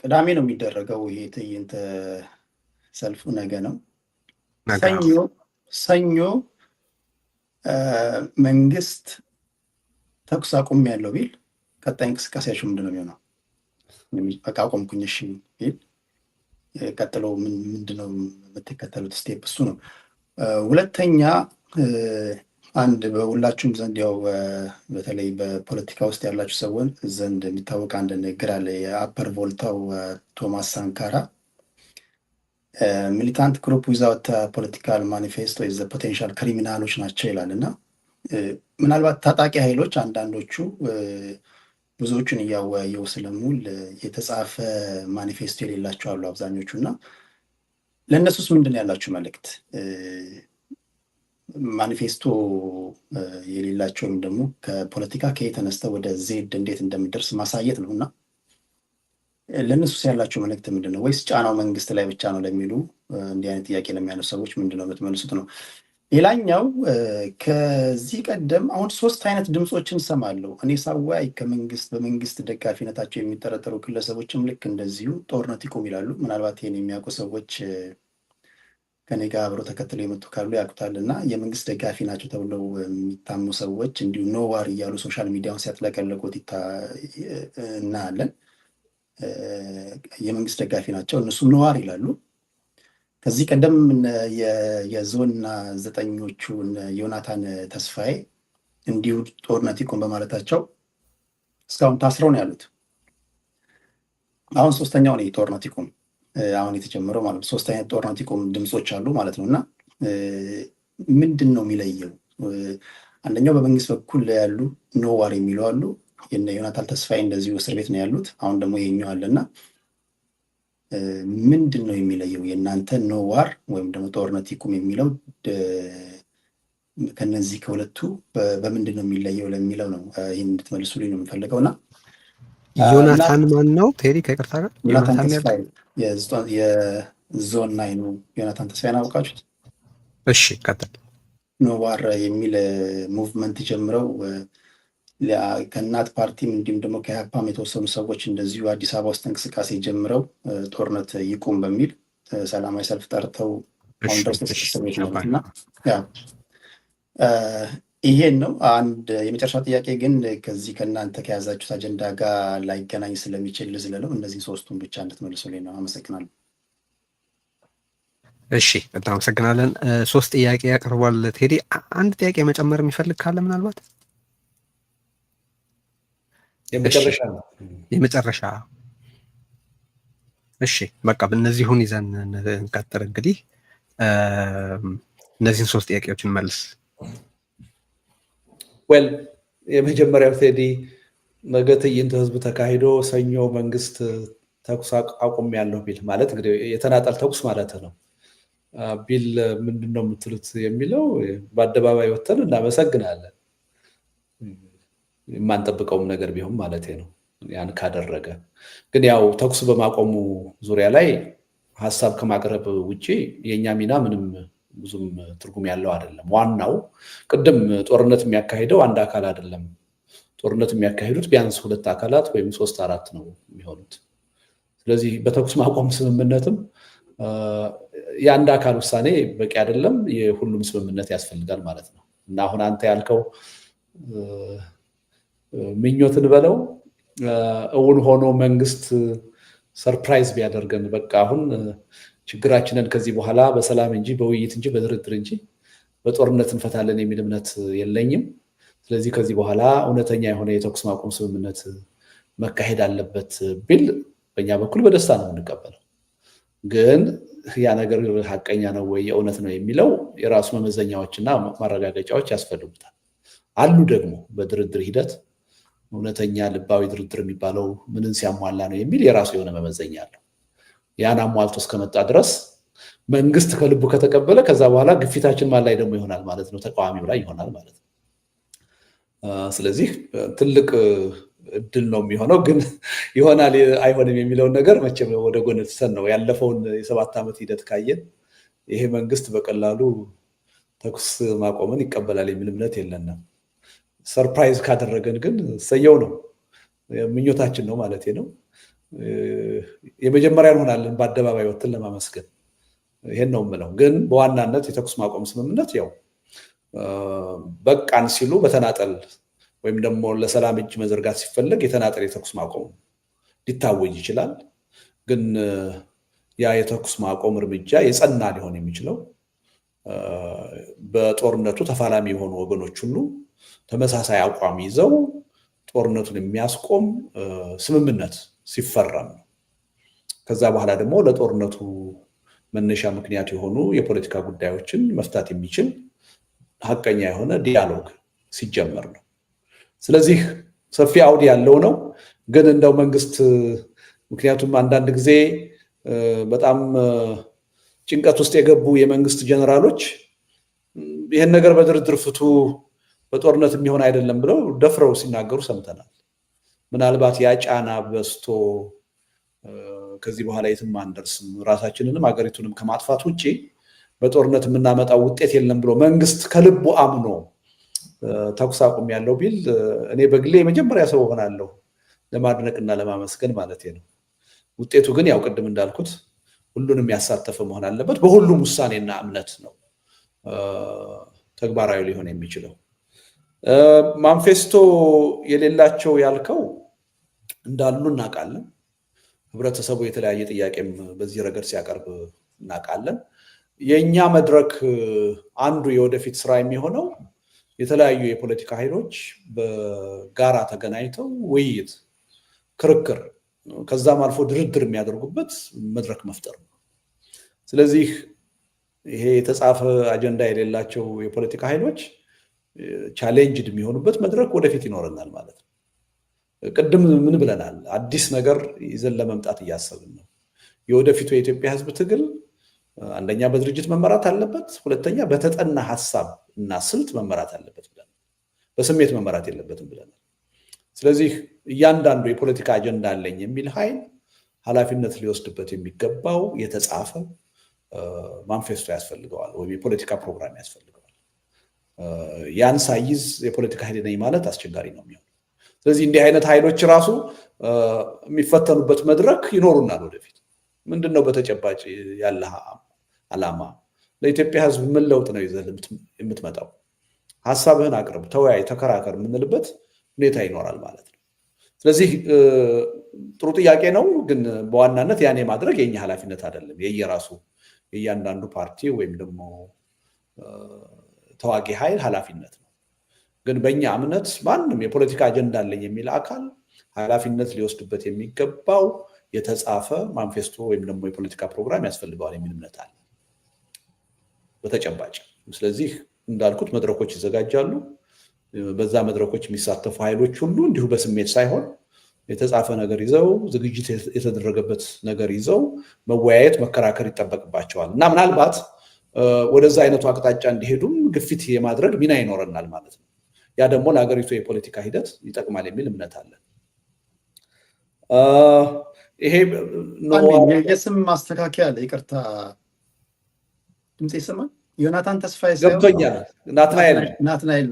F: ቅዳሜ ነው የሚደረገው ይሄ ትዕይንተ ሰልፉ ነገ ነው። ሰኞ መንግስት ተኩስ አቁም ያለው ቢል ቀጣይ እንቅስቃሴያችሁ ምንድን ነው የሚሆነው? በቃ አቆምኩኝ እሺ ቢል ቀጥሎ ምንድነው የምትከተሉት ስቴፕ? እሱ ነው። ሁለተኛ አንድ በሁላችሁም ዘንድ ያው በተለይ በፖለቲካ ውስጥ ያላችሁ ሰዎች ዘንድ የሚታወቅ አንድ ንግግር አለ። የአፐር ቮልታው ቶማስ ሳንካራ ሚሊታንት ግሩፕ ዊዛውት ፖለቲካል ማኒፌስቶ ኢዝ ፖቴንሻል ክሪሚናሎች ናቸው ይላል እና ምናልባት ታጣቂ ኃይሎች አንዳንዶቹ ብዙዎቹን እያወያየው ስለሙል የተጻፈ ማኒፌስቶ የሌላቸው አሉ አብዛኞቹ እና ለእነሱስ ምንድን ያላችሁ መልእክት? ማኒፌስቶ የሌላቸው ወይም ደግሞ ከፖለቲካ ከየተነስተው ወደ ዜድ እንዴት እንደሚደርስ ማሳየት ነው እና ለእነሱስ ያላችሁ መልእክት ምንድን ነው? ወይስ ጫናው መንግስት ላይ ብቻ ነው ለሚሉ እንዲህ አይነት ጥያቄ ለሚያነሱ ሰዎች ምንድን ነው የምትመልሱት ነው። ሌላኛው ከዚህ ቀደም አሁን ሶስት አይነት ድምፆችን ሰማለሁ እኔ ሳዋይ በመንግስት ደጋፊነታቸው የሚጠረጠሩ ግለሰቦችም ልክ እንደዚሁ ጦርነት ይቆም ይላሉ። ምናልባት ይህን የሚያውቁ ሰዎች ከኔ ጋር አብረው ተከትለው የመጡ ካሉ ያውቁታል እና የመንግስት ደጋፊ ናቸው ተብለው የሚታሙ ሰዎች እንዲሁ ኖዋር እያሉ ሶሻል ሚዲያውን ሲያጥለቀለቁት እናያለን። የመንግስት ደጋፊ ናቸው እነሱም ኖዋር ይላሉ። ከዚህ ቀደም የዞንና ዘጠኞቹ ዮናታን ተስፋዬ እንዲሁ ጦርነት ይቆም በማለታቸው እስካሁን ታስረው ነው ያሉት። አሁን ሶስተኛው ነው ጦርነት ይቆም አሁን የተጀመረው ማለት ነው። ሶስት አይነት ጦርነት ይቆም ድምፆች አሉ ማለት ነው እና ምንድን ነው የሚለየው? አንደኛው በመንግስት በኩል ያሉ ኖዋር የሚሉ አሉ። የነ ዮናታን ተስፋዬ እንደዚሁ እስር ቤት ነው ያሉት። አሁን ደግሞ ይሄኛው አለና ምንድን ነው የሚለየው? የእናንተ ኖ ዋር ወይም ደግሞ ጦርነት ይቁም የሚለው ከነዚህ ከሁለቱ በምንድን ነው የሚለየው ለሚለው ነው። ይህን እንድትመልሱልኝ ነው የምፈልገው። እና
A: ዮናታን ማን ነው ቴዲ? ከይቅርታ ጋር
F: ዮናታን ተስፋዬ የዞን ናይኑ ዮናታን ተስፋዬን አውቃችሁት?
A: እሺ ቀጥል።
F: ኖ ዋር የሚል ሙቭመንት ጀምረው ከእናት ፓርቲም እንዲሁም ደግሞ ከኢህአፓም የተወሰኑ ሰዎች እንደዚሁ አዲስ አበባ ውስጥ እንቅስቃሴ ጀምረው ጦርነት ይቁም በሚል ሰላማዊ ሰልፍ ጠርተው አሁን ድረስ ተሰብስበው ነውና ይሄን ነው። አንድ የመጨረሻ ጥያቄ ግን ከዚህ ከእናንተ ከያዛችሁት አጀንዳ ጋር ላይገናኝ ስለሚችል ልዝለለው። እነዚህ ሶስቱን ብቻ እንድትመልሱልኝ ነው። አመሰግናለሁ።
A: እሺ በጣም አመሰግናለን። 3 ጥያቄ ያቀርቧል ቴዲ። አንድ ጥያቄ መጨመር የሚፈልግ ካለ ምናልባት የመጨረሻ። እሺ በቃ እነዚሁን ይዘን እንቀጥል። እንግዲህ እነዚህን 3 ጥያቄዎች እንመልስ።
B: ወል የመጀመሪያው ቴዲ ነገ ትዕይንተ ህዝብ ተካሂዶ ሰኞ መንግስት ተኩስ አቁም ያለው ቢል ማለት እንግዲህ የተናጠል ተኩስ ማለት ነው ቢል ምንድን ነው የምትሉት የሚለው በአደባባይ ወተን እናመሰግናለን። የማንጠብቀውም ነገር ቢሆን ማለት ነው። ያን ካደረገ ግን ያው ተኩስ በማቆሙ ዙሪያ ላይ ሀሳብ ከማቅረብ ውጪ የኛ ሚና ምንም ብዙም ትርጉም ያለው አይደለም። ዋናው ቅድም ጦርነት የሚያካሂደው አንድ አካል አይደለም። ጦርነት የሚያካሂዱት ቢያንስ 2 አካላት ወይም 3 4 ነው የሚሆኑት። ስለዚህ በተኩስ ማቆም ስምምነትም የአንድ አካል ውሳኔ በቂ አይደለም፣ የሁሉም ስምምነት ያስፈልጋል ማለት ነው። እና አሁን አንተ ያልከው ምኞትን በለው እውን ሆኖ መንግስት ሰርፕራይዝ ቢያደርገን በቃ አሁን ችግራችንን ከዚህ በኋላ በሰላም እንጂ በውይይት እንጂ በድርድር እንጂ በጦርነት እንፈታለን የሚል እምነት የለኝም። ስለዚህ ከዚህ በኋላ እውነተኛ የሆነ የተኩስ ማቆም ስምምነት መካሄድ አለበት ቢል በእኛ በኩል በደስታ ነው የምንቀበለው። ግን ያ ነገር ሀቀኛ ነው ወይ የእውነት ነው የሚለው የራሱ መመዘኛዎችና ማረጋገጫዎች ያስፈልጉታል። አሉ ደግሞ በድርድር ሂደት እውነተኛ ልባዊ ድርድር የሚባለው ምንን ሲያሟላ ነው የሚል የራሱ የሆነ መመዘኛ አለው። ያን አሟልቶ እስከመጣ ድረስ መንግስት ከልቡ ከተቀበለ ከዛ በኋላ ግፊታችን ማን ላይ ደግሞ ይሆናል ማለት ነው? ተቃዋሚው ላይ ይሆናል ማለት ነው። ስለዚህ ትልቅ እድል ነው የሚሆነው። ግን ይሆናል አይሆንም የሚለውን ነገር መቼም ወደ ጎን ትተን ነው ያለፈውን የ7 ዓመት ሂደት ካየን ይሄ መንግስት በቀላሉ ተኩስ ማቆምን ይቀበላል የሚል እምነት የለንም። ሰርፕራይዝ ካደረገን ግን ሰየው ነው፣ ምኞታችን ነው ማለት ነው። የመጀመሪያ እንሆናለን በአደባባይ ወጥተን ለማመስገን። ይሄን ነው የምለው። ግን በዋናነት የተኩስ ማቆም ስምምነት ያው በቃን ሲሉ በተናጠል ወይም ደግሞ ለሰላም እጅ መዘርጋት ሲፈለግ የተናጠል የተኩስ ማቆም ሊታወጅ ይችላል። ግን ያ የተኩስ ማቆም እርምጃ የጸና ሊሆን የሚችለው በጦርነቱ ተፋላሚ የሆኑ ወገኖች ሁሉ ተመሳሳይ አቋም ይዘው ጦርነቱን የሚያስቆም ስምምነት ሲፈረም ነው። ከዛ በኋላ ደግሞ ለጦርነቱ መነሻ ምክንያት የሆኑ የፖለቲካ ጉዳዮችን መፍታት የሚችል ሀቀኛ የሆነ ዲያሎግ ሲጀመር ነው። ስለዚህ ሰፊ አውድ ያለው ነው። ግን እንደው መንግስት ምክንያቱም አንዳንድ ጊዜ በጣም ጭንቀት ውስጥ የገቡ የመንግስት ጀነራሎች ይህን ነገር በድርድር ፍቱ፣ በጦርነት የሚሆን አይደለም ብለው ደፍረው ሲናገሩ ሰምተናል። ምናልባት ያ ጫና በስቶ ከዚህ በኋላ የትም አንደርስም፣ ራሳችንንም ሀገሪቱንም ከማጥፋት ውጭ በጦርነት የምናመጣው ውጤት የለም ብሎ መንግስት ከልቡ አምኖ ተኩስ አቁም ያለው ቢል እኔ በግሌ የመጀመሪያ ሰው ሆናለሁ ለማድነቅና ለማመስገን ማለት ነው። ውጤቱ ግን ያው ቅድም እንዳልኩት ሁሉንም ያሳተፈ መሆን አለበት። በሁሉም ውሳኔና እምነት ነው ተግባራዊ ሊሆን የሚችለው። ማንፌስቶ የሌላቸው ያልከው እንዳሉ እናውቃለን። ህብረተሰቡ የተለያየ ጥያቄም በዚህ ረገድ ሲያቀርብ እናውቃለን። የእኛ መድረክ አንዱ የወደፊት ስራ የሚሆነው የተለያዩ የፖለቲካ ኃይሎች በጋራ ተገናኝተው ውይይት፣ ክርክር ከዛም አልፎ ድርድር የሚያደርጉበት መድረክ መፍጠር ነው። ስለዚህ ይሄ የተጻፈ አጀንዳ የሌላቸው የፖለቲካ ኃይሎች ቻሌንጅድ የሚሆኑበት መድረክ ወደፊት ይኖረናል ማለት ነው። ቅድም ምን ብለናል? አዲስ ነገር ይዘን ለመምጣት እያሰብን ነው። የወደፊቱ የኢትዮጵያ ህዝብ ትግል አንደኛ በድርጅት መመራት አለበት፣ ሁለተኛ በተጠና ሐሳብ እና ስልት መመራት አለበት ብለን በስሜት መመራት የለበትም ብለን። ስለዚህ እያንዳንዱ የፖለቲካ አጀንዳ አለኝ የሚል ኃይል ኃላፊነት ሊወስድበት የሚገባው የተጻፈ ማንፌስቶ ያስፈልገዋል ወይም የፖለቲካ ፕሮግራም ያስፈልገዋል። ያን ሳይዝ የፖለቲካ ኃይል ነኝ ማለት አስቸጋሪ ነው የሚሆነው። ስለዚህ እንዲህ አይነት ኃይሎች ራሱ የሚፈተኑበት መድረክ ይኖሩናል ወደፊት። ምንድነው በተጨባጭ ያለ ዓላማ? ለኢትዮጵያ ህዝብ ምን ለውጥ ነው ይዘህ የምትመጣው? ሐሳብህን አቅርብ፣ ተወያይ፣ ተከራከር የምንልበት ሁኔታ ይኖራል ማለት ነው። ስለዚህ ጥሩ ጥያቄ ነው፣ ግን በዋናነት ያኔ ማድረግ የኛ ኃላፊነት አይደለም። የየራሱ የእያንዳንዱ ፓርቲ ወይም ደግሞ ተዋጊ ኃይል ኃላፊነት ነው። ግን በእኛ እምነት ማንም የፖለቲካ አጀንዳ አለኝ የሚል አካል ኃላፊነት ሊወስድበት የሚገባው የተጻፈ ማንፌስቶ ወይም ደግሞ የፖለቲካ ፕሮግራም ያስፈልገዋል የሚል እምነት አለ በተጨባጭ። ስለዚህ እንዳልኩት መድረኮች ይዘጋጃሉ። በዛ መድረኮች የሚሳተፉ ኃይሎች ሁሉ እንዲሁ በስሜት ሳይሆን የተጻፈ ነገር ይዘው ዝግጅት የተደረገበት ነገር ይዘው መወያየት፣ መከራከር ይጠበቅባቸዋል እና ምናልባት ወደዛ አይነቱ አቅጣጫ እንዲሄዱም ግፊት የማድረግ ሚና ይኖረናል ማለት ነው። ያ ደግሞ ለሀገሪቱ የፖለቲካ ሂደት ይጠቅማል የሚል እምነት አለ። ይሄ
F: የስም ማስተካከያ አለ። ይቅርታ ድምጽ ይሰማል? ዮናታን ተስፋዬ
B: ገብቶኛል።
F: ናትናኤል።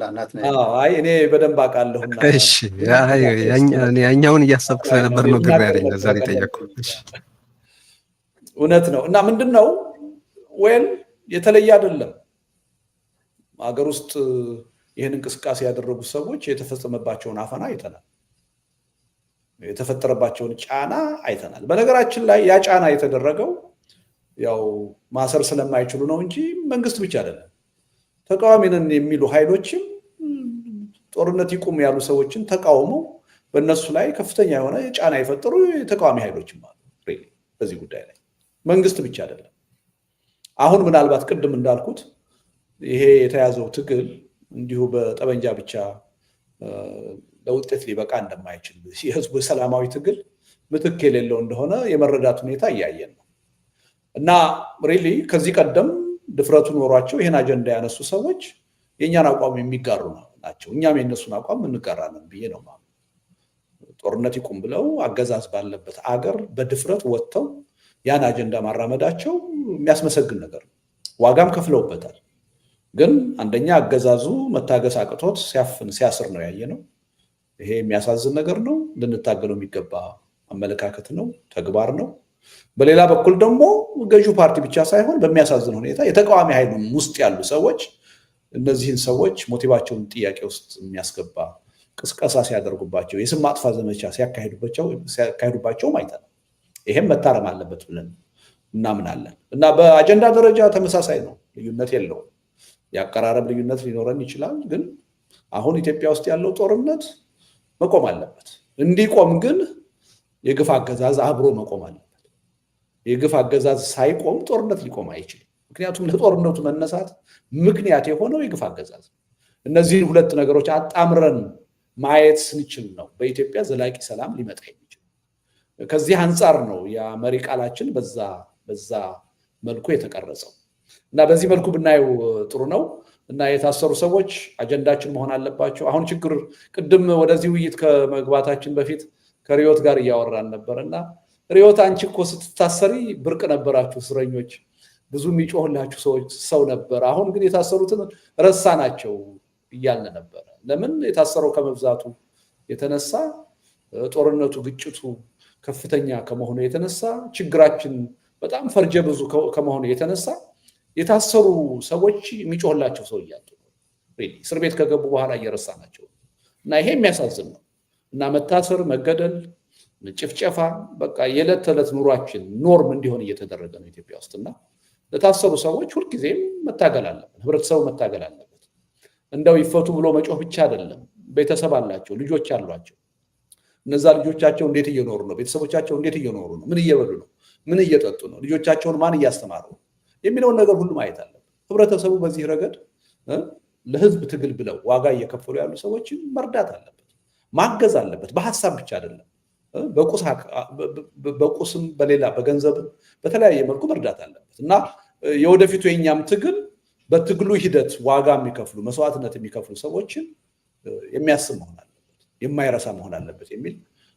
B: አይ እኔ በደንብ አውቃለሁና
A: እሺ፣ ያኛውን እያሰብኩ ስለነበር ነው ግራ ያለኝ፣ ለዛ ነው የጠየኩት። እሺ፣
B: እውነት ነው። እና ምንድነው ወይም የተለየ አይደለም። ሀገር ውስጥ ይህን እንቅስቃሴ ያደረጉ ሰዎች የተፈጸመባቸውን አፈና አይተናል፣ የተፈጠረባቸውን ጫና አይተናል። በነገራችን ላይ ያ ጫና የተደረገው ያው ማሰር ስለማይችሉ ነው እንጂ መንግስት ብቻ አይደለም። ተቃዋሚ ነን የሚሉ ኃይሎችም ጦርነት ይቁም ያሉ ሰዎችን ተቃውመው በእነሱ ላይ ከፍተኛ የሆነ ጫና የፈጠሩ የተቃዋሚ ኃይሎችም አሉ። በዚህ ጉዳይ ላይ መንግስት ብቻ አይደለም። አሁን ምናልባት ቅድም እንዳልኩት ይሄ የተያዘው ትግል እንዲሁ በጠበንጃ ብቻ ለውጤት ሊበቃ እንደማይችል የህዝቡ ሰላማዊ ትግል ምትክ የሌለው እንደሆነ የመረዳት ሁኔታ እያየን ነው። እና ሪሊ ከዚህ ቀደም ድፍረቱ ኖሯቸው ይህን አጀንዳ ያነሱ ሰዎች የእኛን አቋም የሚጋሩ ናቸው። እኛም የነሱን አቋም እንጋራለን ብዬ ነው ማለት። ጦርነት ይቁም ብለው አገዛዝ ባለበት አገር በድፍረት ወጥተው ያን አጀንዳ ማራመዳቸው የሚያስመሰግን ነገር ነው። ዋጋም ከፍለውበታል። ግን አንደኛ አገዛዙ መታገስ አቅቶት ሲያፍን ሲያስር ነው ያየነው። ይሄ የሚያሳዝን ነገር ነው። ልንታገለው የሚገባ አመለካከት ነው፣ ተግባር ነው። በሌላ በኩል ደግሞ ገዢው ፓርቲ ብቻ ሳይሆን በሚያሳዝን ሁኔታ የተቃዋሚ ኃይሉም ውስጥ ያሉ ሰዎች እነዚህን ሰዎች ሞቲቫቸውን ጥያቄ ውስጥ የሚያስገባ ቅስቀሳ ሲያደርጉባቸው፣ የስም ማጥፋት ዘመቻ ሲያካሂዱባቸውም አይተናል። ይሄም መታረም አለበት ብለን እናምናለን። እና በአጀንዳ ደረጃ ተመሳሳይ ነው፣ ልዩነት የለውም። የአቀራረብ ልዩነት ሊኖረን ይችላል። ግን አሁን ኢትዮጵያ ውስጥ ያለው ጦርነት መቆም አለበት። እንዲቆም ግን የግፍ አገዛዝ አብሮ መቆም አለበት። የግፍ አገዛዝ ሳይቆም ጦርነት ሊቆም አይችልም። ምክንያቱም ለጦርነቱ መነሳት ምክንያት የሆነው የግፍ አገዛዝ። እነዚህን ሁለት ነገሮች አጣምረን ማየት ስንችል ነው በኢትዮጵያ ዘላቂ ሰላም ሊመጣ የሚችል። ከዚህ አንጻር ነው ያ መሪ ቃላችን በዛ መልኩ የተቀረጸው እና በዚህ መልኩ ብናየው ጥሩ ነው። እና የታሰሩ ሰዎች አጀንዳችን መሆን አለባቸው። አሁን ችግር ቅድም ወደዚህ ውይይት ከመግባታችን በፊት ከሪዮት ጋር እያወራን ነበር እና ሪዮት አንቺ እኮ ስትታሰሪ ብርቅ ነበራችሁ፣ እስረኞች ብዙ የሚጮህላችሁ ሰው ነበር። አሁን ግን የታሰሩትን ረሳ ናቸው እያልን ነበረ። ለምን? የታሰረው ከመብዛቱ የተነሳ ጦርነቱ፣ ግጭቱ ከፍተኛ ከመሆኑ የተነሳ ችግራችን በጣም ፈርጀ ብዙ ከመሆኑ የተነሳ የታሰሩ ሰዎች የሚጮህላቸው ሰው እያጡ እስር ቤት ከገቡ በኋላ እየረሳ ናቸው እና ይሄ የሚያሳዝን ነው። እና መታሰር፣ መገደል፣ ጭፍጨፋ በቃ የዕለት ተዕለት ኑሯችን ኖርም እንዲሆን እየተደረገ ነው ኢትዮጵያ ውስጥ። እና ለታሰሩ ሰዎች ሁልጊዜም መታገል አለበት፣ ህብረተሰቡ መታገል አለበት። እንደው ይፈቱ ብሎ መጮህ ብቻ አይደለም። ቤተሰብ አላቸው፣ ልጆች አሏቸው። እነዛ ልጆቻቸው እንዴት እየኖሩ ነው? ቤተሰቦቻቸው እንዴት እየኖሩ ነው? ምን እየበሉ ነው? ምን እየጠጡ ነው? ልጆቻቸውን ማን እያስተማሩ ነው የሚለውን ነገር ሁሉ ማየት አለበት። ህብረተሰቡ በዚህ ረገድ ለህዝብ ትግል ብለው ዋጋ እየከፈሉ ያሉ ሰዎችን መርዳት አለበት፣ ማገዝ አለበት። በሀሳብ ብቻ አይደለም፣ በቁስም በሌላ በገንዘብም በተለያየ መልኩ መርዳት አለበት እና የወደፊቱ የኛም ትግል በትግሉ ሂደት ዋጋ የሚከፍሉ መስዋዕትነት የሚከፍሉ ሰዎችን የሚያስብ መሆን አለበት፣ የማይረሳ መሆን አለበት የሚል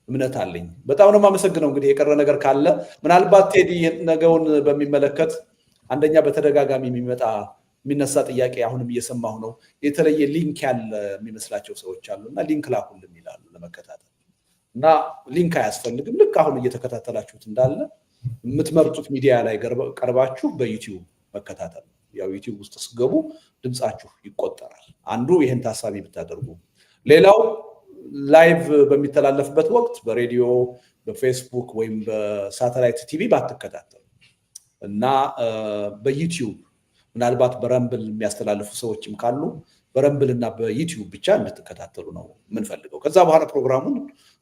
B: እምነት አለኝ። በጣም ነው የማመሰግነው። እንግዲህ የቀረ ነገር ካለ ምናልባት ቴዲ ነገውን በሚመለከት አንደኛ በተደጋጋሚ የሚነሳ ጥያቄ አሁንም እየሰማሁ ነው። የተለየ ሊንክ ያለ የሚመስላቸው ሰዎች አሉ እና ሊንክ ላኩልን ይላሉ ለመከታተል እና ሊንክ አያስፈልግም። ልክ አሁን እየተከታተላችሁት እንዳለ የምትመርጡት ሚዲያ ላይ ቀርባችሁ በዩቲዩብ መከታተል። ያው ዩቲዩብ ውስጥ ስገቡ ድምፃችሁ ይቆጠራል። አንዱ ይህን ታሳቢ ብታደርጉ፣ ሌላው ላይቭ በሚተላለፍበት ወቅት በሬዲዮ በፌስቡክ ወይም በሳተላይት ቲቪ ባትከታተሉ እና በዩቲዩብ ምናልባት በረምብል የሚያስተላልፉ ሰዎችም ካሉ በረምብል እና በዩቲዩብ ብቻ እንድትከታተሉ ነው የምንፈልገው። ከዛ በኋላ ፕሮግራሙን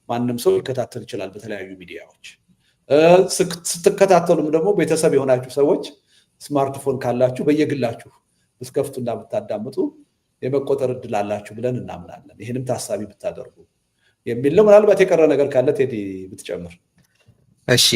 B: ማንም ሰው ሊከታተል ይችላል በተለያዩ ሚዲያዎች። ስትከታተሉም ደግሞ ቤተሰብ የሆናችሁ ሰዎች ስማርትፎን ካላችሁ በየግላችሁ ብትከፍቱና ብታዳምጡ የመቆጠር እድል አላችሁ ብለን እናምናለን። ይህንም ታሳቢ ብታደርጉ የሚል ነው። ምናልባት የቀረ ነገር ካለ ቴዲ ብትጨምር።
A: እሺ